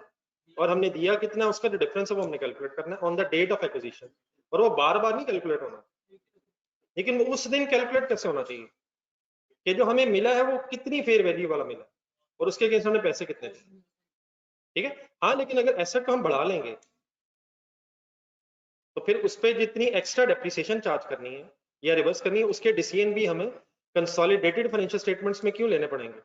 और हमने दिया कितना, उसका जो डिफरेंस है वो हमने कैलकुलेट करना है on the date of acquisition. और वो बार बार नहीं कैलकुलेट होना, लेकिन वो उस दिन कैलकुलेट कैसे होना चाहिए कि जो हमें मिला है वो कितनी फेयर वैल्यू वाला मिला और उसके अगेंस्ट हमने पैसे कितने दिए। ठीक है, हाँ, लेकिन अगर एसेट को हम बढ़ा लेंगे तो फिर उस पर जितनी एक्स्ट्रा डेप्रिसिएशन चार्ज करनी है या रिवर्स करनी है, उसके डिसीजन भी हमें कंसोलिडेटेड फाइनेंशियल स्टेटमेंट्स में क्यों लेने पड़ेंगे?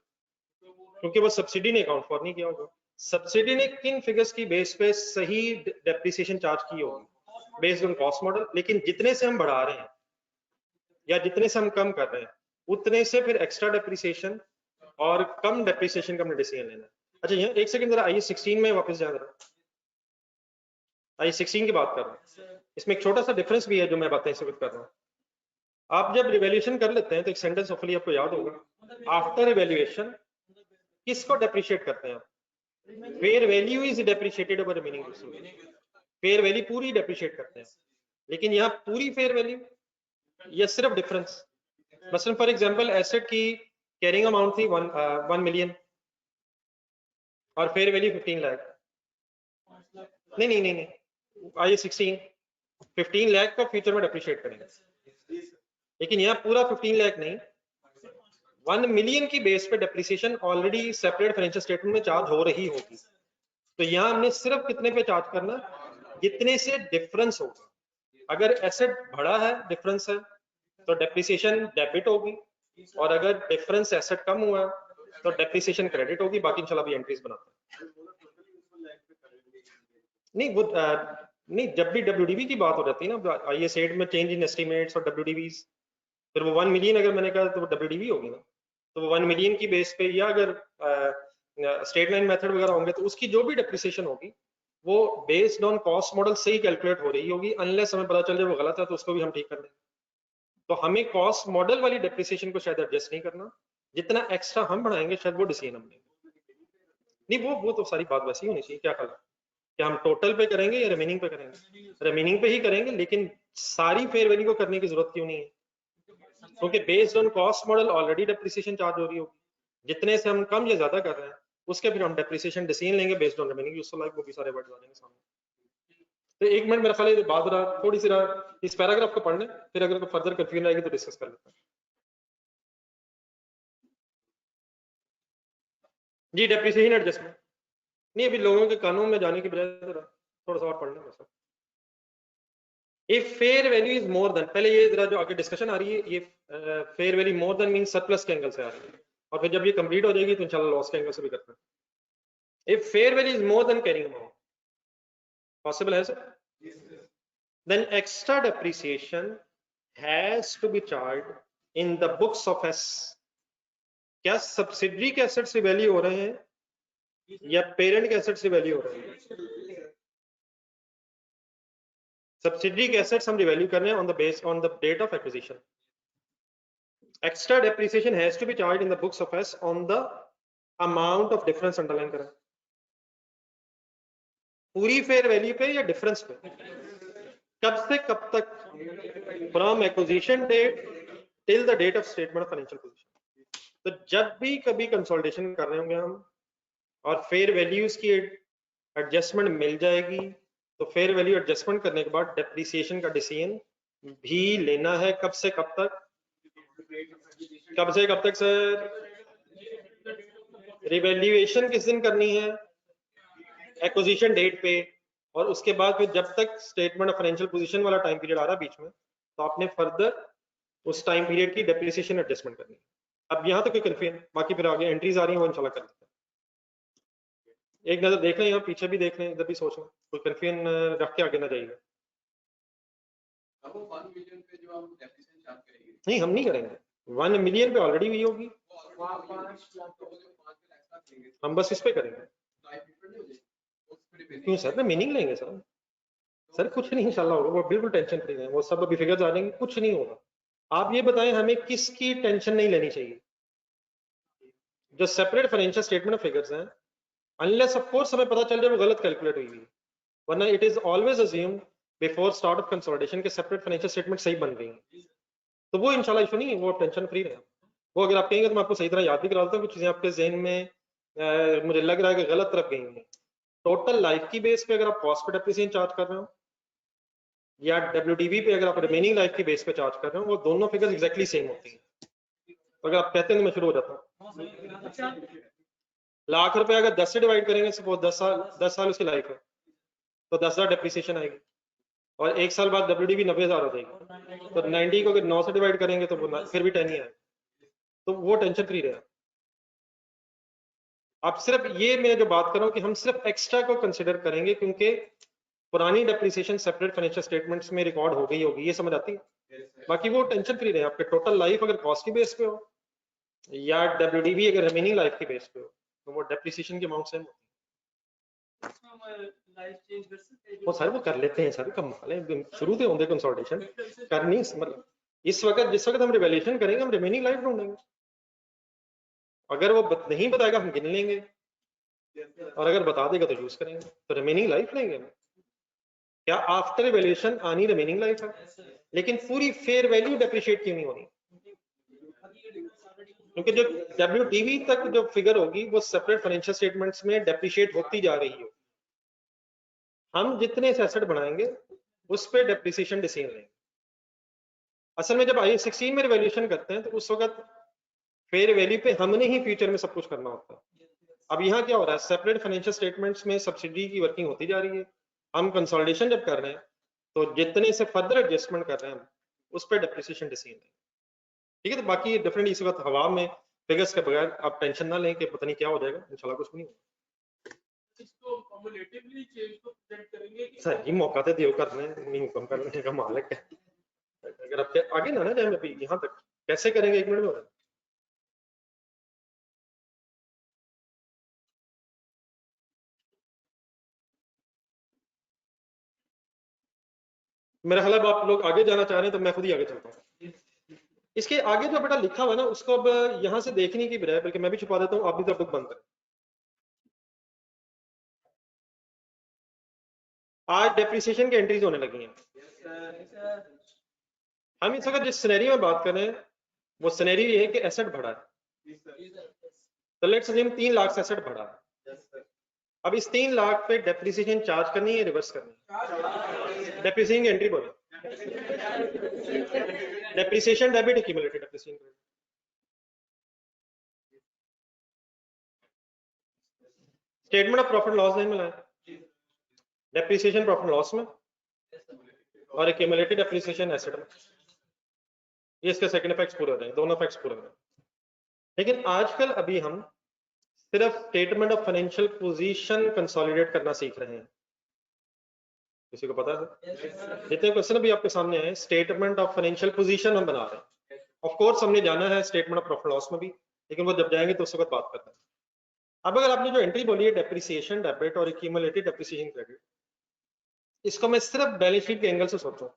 क्योंकि वो सब्सिडी ने अकाउंट फॉर नहीं किया होगा। सब्सिडी ने किन फिगर्स की बेस पे सही डेप्रिसिएशन चार्ज की होगी? Based on cost model. लेकिन जितने से हम बढ़ा रहे हैं या जितने से हम कम कर रहे हैं, उतने से फिर एक्स्ट्रा डेप्रिसिएशन और कम डेप्रिसिएशन का हमने डिसीजन लेना है। अच्छा, यहाँ एक सेकंड जरा आइए 16 में वापस जाए, जरा आइए 16 की बात कर रहा हूँ। इसमें एक छोटा सा डिफरेंस भी है जो मैं बातें इससे कर रहा हूँ। आप जब रिवैल्यूएशन कर लेते हैं तो एक सेंटेंस होपफुली आपको याद होगा, आफ्टर रिवैल्यूएशन किसको डेप्रिशिएट करते हैं? Fair value is depreciated over remaining useful life. Fair value पूरी डेप्रिशिएट करते हैं, लेकिन यहाँ पूरी फेयर वैल्यू या सिर्फ डिफरेंस? मसलन फॉर एग्जांपल एसेट की कैरिंग अमाउंट थी 1 मिलियन और फेयर वैल्यू 15 लाख। नहीं, आइए 15 लाख का फ्यूचर में डेप्रिशिएट करेंगे, लेकिन यहाँ पूरा 15 लाख नहीं, 1 मिलियन की बेस पे depreciation already separate financial statement में चार्ज हो रही होगी। तो यहाँ हमने सिर्फ कितने पे चार्ज करना? जितने से डिफरेंस होगा। अगर एसेट बढ़ा है, डिफरेंस है, तो डेप्रिसिएशन डेबिट होगी, और अगर डिफरेंस एसेट कम हुआ तो डेप्रिसिएशन क्रेडिट होगी। बाकी इंशाल्लाह भी एंट्रीज बनाते हैं। नहीं वो नहीं, जब भी डब्ल्यूडीवी की बात हो जाती है ना, आईएस 8 में चेंज इन एस्टिमेट्स और डब्ल्यूडीवीज, फिर वो 1 मिलियन अगर मैंने कहा तो वो डब्ल्यूडीवी होगी ना, तो वो 1 मिलियन की बेस पे, या अगर स्ट्रेट लाइन मेथड वगैरह होंगे तो उसकी जो भी डेप्रिसिएशन होगी वो बेस्ड ऑन कॉस्ट मॉडल से ही कैलकुलेट हो रही होगी, अनलेस हमें पता चल जाए वो गलत है तो उसको भी हम ठीक कर लेंगे। तो हमें कॉस्ट मॉडल वाली डेप्रिसिएशन को शायद एडजस्ट नहीं करना, जितना एक्स्ट्रा हम बढ़ाएंगे शायद वो डिसीजन हम लेंगे। नहीं वो तो सारी बात वैसी होनी चाहिए। क्या ख्याल है, क्या हम टोटल पे करेंगे या रिमेनिंग पे करेंगे? रिमेनिंग पे ही करेंगे, लेकिन सारी फेयर वैल्यू को करने की जरूरत क्यों नहीं है? क्योंकि based on cost model already depreciation charge हो रही होगी, जितने से हम कम या ज्यादा कर रहे हैं उसके फिर हम डेप्रिसिएशन डिसीजन लेंगे based on remaining useful life. वो भी सारे वर्ड आ जाएंगे सामने। तो एक मिनट मेरा ख्याल है बात रहा थोड़ी सी रहा इस पैराग्राफ को पढ़ने, फिर अगर कोई फर्दर कंफ्यूजन आएगी तो डिस्कस कर लेते हैं। जी डेप्रिसिएशन एडजस्टमेंट नहीं, अभी लोगों के कानून में जाने की बजाय थोड़ा सा और पढ़ना है। If fair value is more then, पहले ये जरा जो आगे डिस्कशन आ रही है, ये fair value more than mean surplus के एंगल से आ रही है, और फिर जब ये कंप्लीट हो जाएगी तो इंशाल्लाह लॉस के एंगल से भी करते हैं। If fair value is more than carrying amount, possible है sir? Then extra depreciation has to be charged in the books of S. क्या सब्सिडरी के एसेट्स से वैल्यू हो रहे हैं या पेरेंट के एसेट्स से वैल्यू हो रहे हैं? सब्सिडरी के एसेट्स हम रिवैल्यू कर रहे हैं on the base on the date of acquisition. Extra depreciation has to be charged in the books of S on the amount of difference. Underline करें, पूरी फेयर वैल्यू पे या डिफरेंस पे? कब से कब तक? From acquisition date till the date of statement of financial position. तो जब भी कभी कंसोलिडेशन कर रहे होंगे हम और फेयर वैल्यूज की एडजस्टमेंट मिल जाएगी, तो फेयर वैल्यू एडजस्टमेंट करने के बाद डेप्रिसिएशन का डिसीजन भी लेना है। कब से कब तक? कब से कब तक सर? रिवैल्यूएशन किस दिन करनी है? एक्विजिशन डेट पे, और उसके बाद फिर जब तक स्टेटमेंट ऑफ फाइनेंशियल पोजीशन वाला टाइम पीरियड आ रहा है बीच में, तो आपने फर्दर उस टाइम पीरियड की डेप्रिसिएशन एडजस्टमेंट करनी है। अब यहाँ तक कोई कंफ्यूजन? बाकी फिर आगे एंट्रीज आ रही हैं वो इंशाल्लाह कर लेते हैं। एक नजर देख लें, यहाँ पीछे भी देख लें, इधर भी सोच लें, कोई कंफ्यूजन रख के आगे ना जाइएगा। नहीं हम नहीं करेंगे, 1 मिलियन पे ऑलरेडी हुई होगी, हम बस इस पे करेंगे। क्यों सर, में मीनिंग लेंगे सर? सर कुछ नहीं इंशाल्लाह होगा, वो बिल्कुल टेंशन फ्री है, वो सब अभी फिगर्स आ जाएंगे, कुछ नहीं होगा। आप ये बताएं हमें किसकी टेंशन नहीं लेनी चाहिए? जो separate financial statement of figures हैं, अनलेस ऑफ कोर्स हमें पता चल जाए वो गलत कैलकुलेट हुई है, वरना it is always assume before start of consolidation के सेपरेट फाइनेंशियल स्टेटमेंट सही बन रही हैं, तो वो इंशाल्लाह इशू नहीं है, वो टेंशन फ्री रहे। वो अगर आप कहेंगे तो मैं आपको सही तरह याद भी करा देता हूँ, कुछ चीजें आपके जहन में मुझे लग रहा है कि गलत तरफ गई हैं। टोटल लाइफ की बेस पे अगर आप कॉस्ट पे डेप्रिसिएशन चार्ज कर रहे हो, या डब्ल्यूडीवी पे अगर आप रिमेनिंग लाइफ की बेस पे चार्ज कर रहे हो, वो दोनों फिगर्स एग्जैक्टली सेम होती हैं। तो अगर आप कहते हैं तो मैं शुरू हो जाता हूँ। लाख रुपए अगर 10 से डिवाइड करेंगे, सपोज 10 साल उसकी लाइफ है, तो 10,000 डेप्रिसिएशन आएगी। और 1 साल बाद WDV 90,000 हो जाएगी, तो 90 को अगर 9 से डिवाइड करेंगे तो वो फिर भी 10 ही आएगा, तो वो टेंशन फ्री रहे। आप सिर्फ ये मैं जो बात कर रहा हूँ कि हम सिर्फ एक्स्ट्रा को कंसिडर करेंगे, क्योंकि पुरानी डेप्रिसिएशन सेपरेट फाइनेंशियल स्टेटमेंट्स में रिकॉर्ड हो गई होगी, ये समझ आती है। बाकी वो टेंशन फ्री रहे, आपके टोटल लाइफ अगर कॉस्ट की बेस पे हो या WDV अगर रिमेनिंग लाइफ की बेस पे हो, तो वो डेप्रिसिएशन की अमाउंट सेम वो सर वो कर लेते हैं सर, कमाल है, शुरू से होंगे कंसोलिडेशन करनी, मतलब इस वक्त जिस वक्त हम रिवैल्यूएशन करेंगे हम रिमेनिंग लाइफ ढूंढेंगे, अगर वो नहीं बताएगा हम गिन लेंगे, और अगर बता देगा तो यूज करेंगे, तो रिमेनिंग लाइफ लेंगे हम। क्या आफ्टर रिवैल्यूएशन आनी रिमेनिंग लाइफ है, लेकिन पूरी फेयर वैल्यू डेप्रिशिएट क्यों नहीं होनी, क्योंकि जो WDV तक जो फिगर होगी वो सेपरेट फाइनेंशियल स्टेटमेंट्स में डेप्रिशिएट होती जा रही हो, हम जितने एसेट बनाएंगे उस पे डेप्रिसिएशन डिसीजन लेंगे। असल में जब IAS 16 में रिवैल्यूएशन करते हैं तो उस वक्त फेयर वैल्यू पे हमने ही फ्यूचर में सब कुछ करना होता है। अब यहाँ क्या हो रहा है, सेपरेट फाइनेंशियल स्टेटमेंट्स में सब्सिडी की वर्किंग होती जा रही है, हम कंसोलिडेशन जब कर रहे हैं तो जितने से फर्दर एडजस्टमेंट कर रहे हैं हम उस पर डेप्रिसिएशन डिसीजन लेंगे, ठीक है। तो बाकी डिफरेंट इस वक्त हवा में फिगर्स के बगैर आप टेंशन ना लें कि पता नहीं क्या हो जाएगा, इंशाल्लाह कुछ नहीं होगा। इसको कम्युलेटिवली चेंज को प्रेजेंट करेंगे कि सर ये मौका तो दियो कर रहे हैं, नहीं कम करने का मालिक है, अगर आप आगे ना जाए अभी यहाँ तक कैसे करेंगे, 1 मिनट में हो रहा है। मेरा ख्याल है आप लोग आगे जाना चाह रहे हैं तो मैं खुद ही आगे चलता हूँ। इसके आगे जो बेटा लिखा हुआ ना उसको अब यहाँ से देखने की बजाय बल्कि मैं भी छुपा देता हूँ, आप भी सब लोग बंद करें। आज डेप्रिसिएशन की एंट्रीज होने लगी हैं। हम इस वक्त जिस सिनेरियो में बात कर रहे हैं वो सिनेरियो ये है कि एसेट बढ़ा है, तो लेट्स अज्यूम 3 लाख से एसेट बढ़ा है। अब इस 3 लाख पे डेप्रिसिएशन चार्ज करनी है, रिवर्स करनी है, डेप्रिसिएशन की एंट्री बोलो, depreciation debit accumulated depreciation credit. Statement of profit loss नहीं मिला है, डेप्रिसिएशन प्रॉफिट लॉस में और एक्यूमुलेटेड डेप्रिसिएशन एसेट में, ये इसके सेकंड इफेक्ट्स पूरे हो जाएंगे, दोनों इफेक्ट्स पूरे हो जाएंगे। लेकिन आजकल अभी हम सिर्फ statement of financial position consolidate करना सीख रहे हैं। किसी को पता है? जितने क्वेश्चन अभी आपके सामने आए स्टेटमेंट ऑफ फाइनेंशियल पोजीशन हम बना रहे हैं। ऑफ कोर्स हमने जाना है स्टेटमेंट ऑफ प्रॉफिट लॉस में भी, लेकिन वो जब जाएंगे तो उस वक्त बात करते हैं। अब अगर आपने जो एंट्री बोली है डेप्रिसिएशन डेबिट और एक्यूमुलेटेड डेप्रिसिएशन क्रेडिट, इसको मैं सिर्फ बैलेंस शीट के एंगल से सोचूं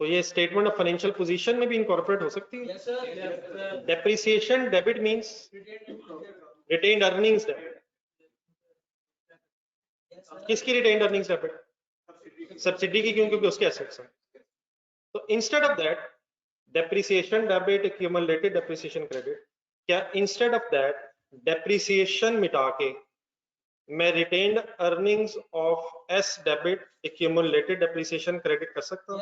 तो ये स्टेटमेंट ऑफ फाइनेंशियल पोजीशन में भी इनकॉर्पोरेट हो सकती है। Depreciation debit means retained earnings debit. किसकी रिटेन्ड अर्निंग्स डेबिट? सब्सिडी की, क्योंकि उसके एसेट्स हैं। तो instead of that depreciation debit accumulated depreciation credit, क्या इंस्टेड ऑफ दैट डेप्रिसिएशन मिटा के मैं retained earnings of S debit accumulated depreciation credit कर सकता हूं?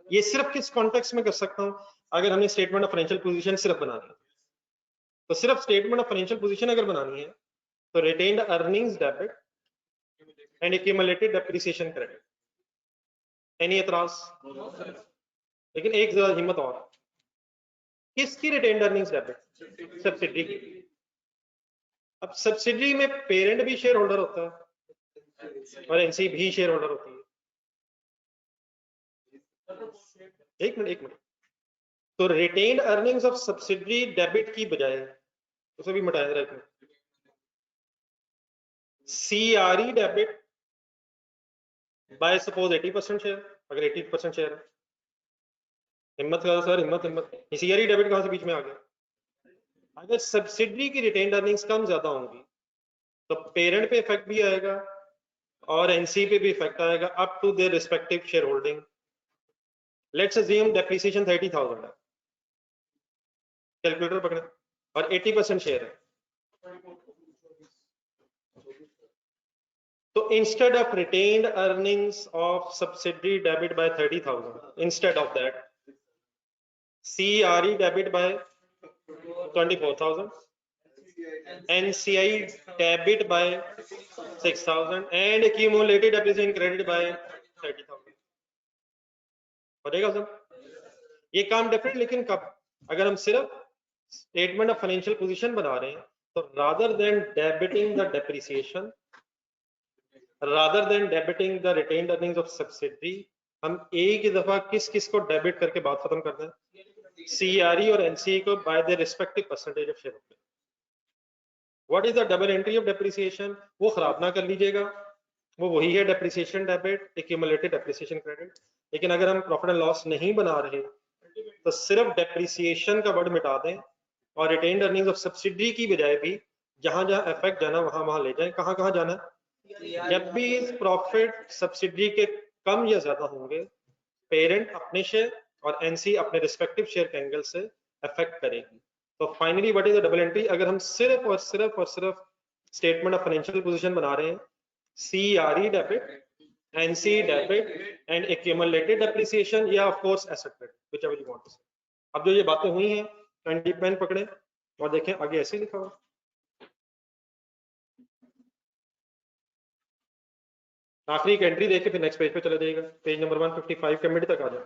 ये सिर्फ किस कॉन्टेक्स्ट में कर सकता हूं? अगर हमने स्टेटमेंट ऑफ फाइनेंशियल पोजीशन सिर्फ बनानी है, तो सिर्फ स्टेटमेंट ऑफ फाइनेंशियल पोजीशन अगर बनानी है तो retained earnings debit and accumulated depreciation credit. Any एतराज? लेकिन एक जरा हिम्मत और, किसकी रिटेन्ड अर्निंग्स डेबिट? सब्सिडी की। अब सब्सिडी में पेरेंट भी शेयर होल्डर होता है और एनसी भी शेयर होल्डर होती है। एक मिनट, तो retained earnings of subsidy debit की बजाय उसे भी मिटाया जरा एक minute, CRE debit bye suppose 80% share, अगर 80% शेयर है, हिम्मत करो सर, हिम्मत। CRE डेबिट कहां से बीच में आ गया? अगर सब्सिडी की रिटेन्ड अर्निंग्स कम ज्यादा होंगी तो पेरेंट पे इफेक्ट भी आएगा और एनसी पे भी इफेक्ट आएगा up to their respective share holding. Let's assume depreciation 30,000 है, कैलकुलेटर पकड़े, और 80% शेयर है, तो instead of retained earnings of subsidy debit by 30,000, instead of that CRE debit by 24,000, NCI debit by 6,000 and accumulated depreciation credit by 30,000 हो जाएगा सब। ये काम डेफिनेट, लेकिन कब? अगर हम सिर्फ स्टेटमेंट ऑफ फाइनेंशियल पोजीशन बना रहे हैं तो rather than debiting the depreciation, rather than debiting the retained earnings of subsidiary, हम एक ही दफा किस किस को डेबिट करके बात खत्म कर दें? सीआरई और एनसीई को by the respective percentage of share holder. What is the double entry of depreciation? वो खराब ना कर लीजिएगा, वो वही है depreciation debit, accumulated depreciation credit. लेकिन अगर हम प्रॉफिट एंड लॉस नहीं बना रहे तो सिर्फ डेप्रिसिएशन का वर्ड मिटा दें और रिटेन्ड अर्निंग्स ऑफ सब्सिडरी की बजाय भी जहां जहां इफेक्ट जाना वहां वहां ले जाएं। कहां कहां जाना है? जब भी प्रॉफिट सब्सिडरी के कम या ज्यादा होंगे, पेरेंट अपने शेयर और एनसी अपने रिस्पेक्टिव शेयर के एंगल से अफेक्ट करेगी। तो finally what is the double entry? अगर हम सिर्फ और सिर्फ स्टेटमेंट ऑफ फाइनेंशियल पोजीशन बना रहे हैं, CRE debit, NC debit and accumulated depreciation या of course asset credit, whichever you want to say। अब जो ये बातें हुई हैं, कैंडी पेन पकड़े और देखें आगे ऐसे ही लिखा हुआ। आखिरी एक एंट्री देख के फिर नेक्स्ट पेज पे चले जाएगा, पेज नंबर 155 के मिड तक आ जाए।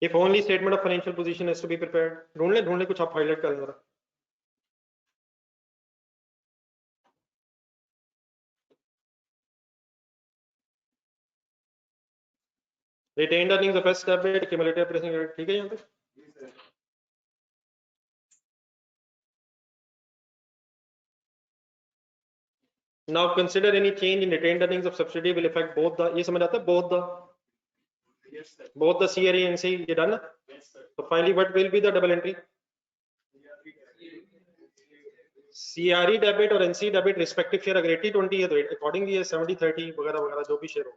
If only statement of financial position has to be prepared, ढूंढ ले कुछ आप हाईलाइट करें जरा। Retained earnings of first debit, accumulated depreciation credit, ठीक है यहाँ पे? Now consider any change in retained earnings of subsidiary will affect both the, ये समझ आता है? both the CRE and NC, ये done? So finally what will be the double entry? CRE debit और NC डेबिट रिस्पेक्टिव शेयर अगर 80-20 है तो accordingly है 70-30 वगैरह वगैरह जो भी शेयर हो।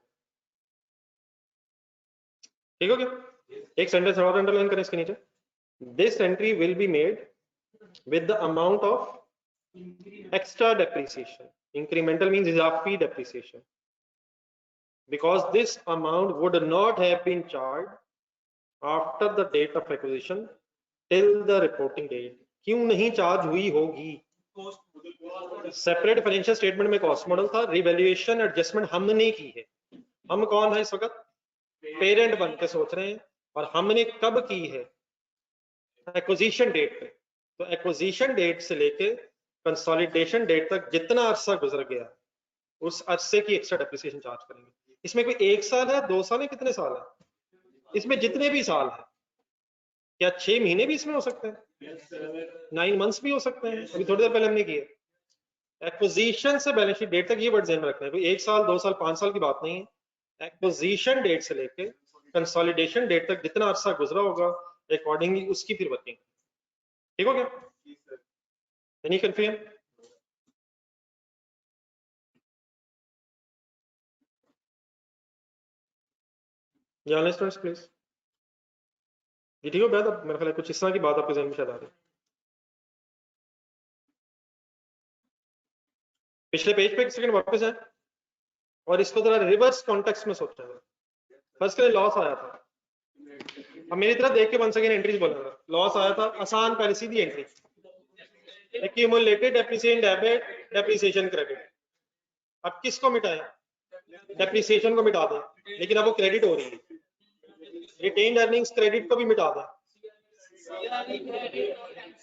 ठीक हो गया? एक सेंटेंस और अंडरलाइन करें इसके नीचे, this entry will be made with the amount of extra depreciation, incremental means इजाफी depreciation, because this amount would not have been charged after the date of acquisition till the reporting date। क्यों नहीं charge हुई होगी? Separate financial statement में cost model था, revaluation adjustment हमने की है। हम कौन है इस वक्त? पेरेंट बन के सोच रहे हैं, और हमने कब की है? एक्विजिशन डेट पे। तो एक्विजिशन डेट से लेके कंसोलिडेशन डेट तक जितना अरसा गुजर गया, उस अरसे की एक्स्ट्रा डेप्रिसिएशन चार्ज करेंगे। इसमें कोई 1 साल है, 2 साल है, कितने साल है? इसमें जितने भी साल है। क्या 6 महीने भी इसमें हो सकते हैं? 9 मंथ्स भी हो सकते हैं। अभी थोड़ी देर पहले हमने किए। एक्विजिशन से बैलेंस शीट डेट तक ये वर्ड ध्यान में रखना है, कोई 1 साल 2 साल 5 साल की बात नहीं है। एक्विजिशन डेट से लेके कंसोलिडेशन डेट तक जितना अरसा गुजरा होगा, अकॉर्डिंगली उसकी फिर वर्किंग। ठीक हो गया? Any confusion? या स्टूडेंट्स प्लीज। ये ठीक हो गया? अब मेरे ख्याल कुछ इस तरह की बात आपके ज़हन में शायद आ रही है। पिछले पेज पे एक सेकंड वापस है और इसको जरा रिवर्स कॉन्टेक्स्ट में सोचा है। फर्स्ट के लॉस आया था, अब मेरी तरफ देख के 1 सेकंड एंट्रीज बोला। लॉस आया था, आसान पहले सीधी entry, accumulated depreciation debit, depreciation credit. अब किसको मिटाएं? डेप्रिसिएशन को मिटा दें, लेकिन अब वो क्रेडिट हो रही है। रिटेन्ड अर्निंग्स क्रेडिट को भी मिटा दें,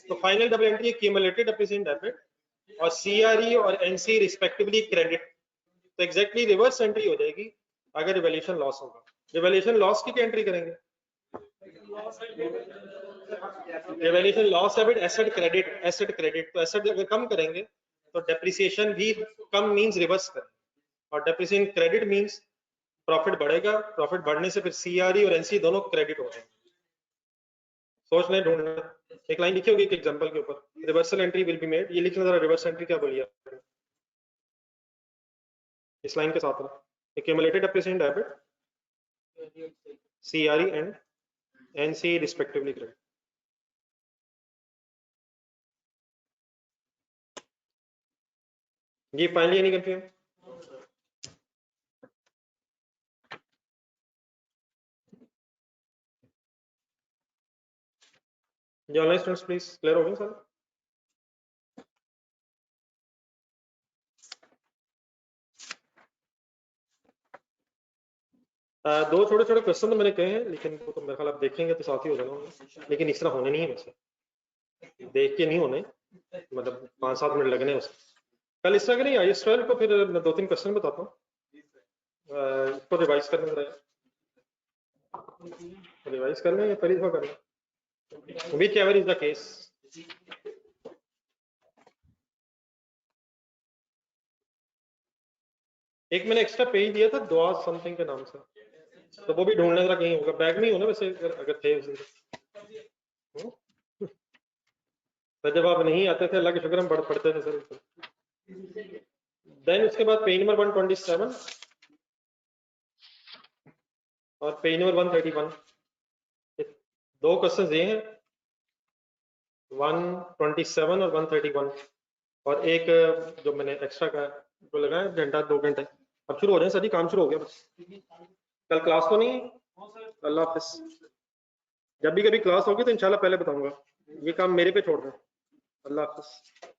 तो final double entry accumulated depreciation debit और सीआरई और एनसी रिस्पेक्टिवली क्रेडिट। तो एग्जैक्टली रिवर्स एंट्री हो जाएगी अगर रिवैल्यूएशन लॉस होगा। रिवैल्यूएशन लॉस की क्या एंट्री करेंगे? Revaluation loss debit asset credit, asset credit. तो एसेट अगर कम करेंगे तो डेप्रिसिएशन भी कम मींस रिवर्स करें, और डेप्रिसिएशन क्रेडिट मींस प्रॉफिट बढ़ेगा, प्रॉफिट बढ़ने से फिर सीआरई और एनसी दोनों क्रेडिट हो जाएंगे। सोच लें, ढूंढना। एक लाइन लिखी होगी एक एग्जांपल के ऊपर, reversal entry will be made. ये लिखना जरा, रिवर्स एंट्री क्या बोलिए इस लाइन के साथ? Accumulated depreciation debit, CRE and NC respectively credit. ये फाइनली एनी कंफ्यूजन? जी ऑनलाइन स्टूडेंट्स प्लीज क्लियर हो गए सर? दो छोटे छोटे क्वेश्चन तो मैंने कहे हैं, लेकिन वो तो मेरे ख्याल आप देखेंगे तो साथ ही हो जाना होगा, लेकिन इस तरह होने नहीं है वैसे, देख के नहीं होने, मतलब 5-7 मिनट लगने उसमें। कल इस तरह करेंगे IS 12 को, फिर मैं 2-3 क्वेश्चन बताता हूँ, इसको रिवाइज करने में रिवाइज करना या पहली दफा करना, which ever is the case. एक मैंने एक्स्ट्रा पेज दिया था दुआ समथिंग के नाम से, तो वो भी ढूंढने जरा कहीं होगा, बैग में ही हो ना वैसे, अगर थे उस दिन। तो जब आप नहीं आते थे अल्लाह के शुक्र हम पढ़ते थे सर। देन उसके बाद पेज नंबर 127 और पेज नंबर 131, दो क्वेश्चन ये हैं, 127 और 131, और एक जो मैंने एक्स्ट्रा का जो लगाया घंटा 2 घंटे। अब शुरू हो जाए सर जी, काम शुरू हो गया बस। कल क्लास तो नहीं, अल्लाह हाफिज। जब भी कभी क्लास होगी तो इंशाल्लाह पहले बताऊंगा, ये काम मेरे पे छोड़ दें। अल्लाह हाफिज।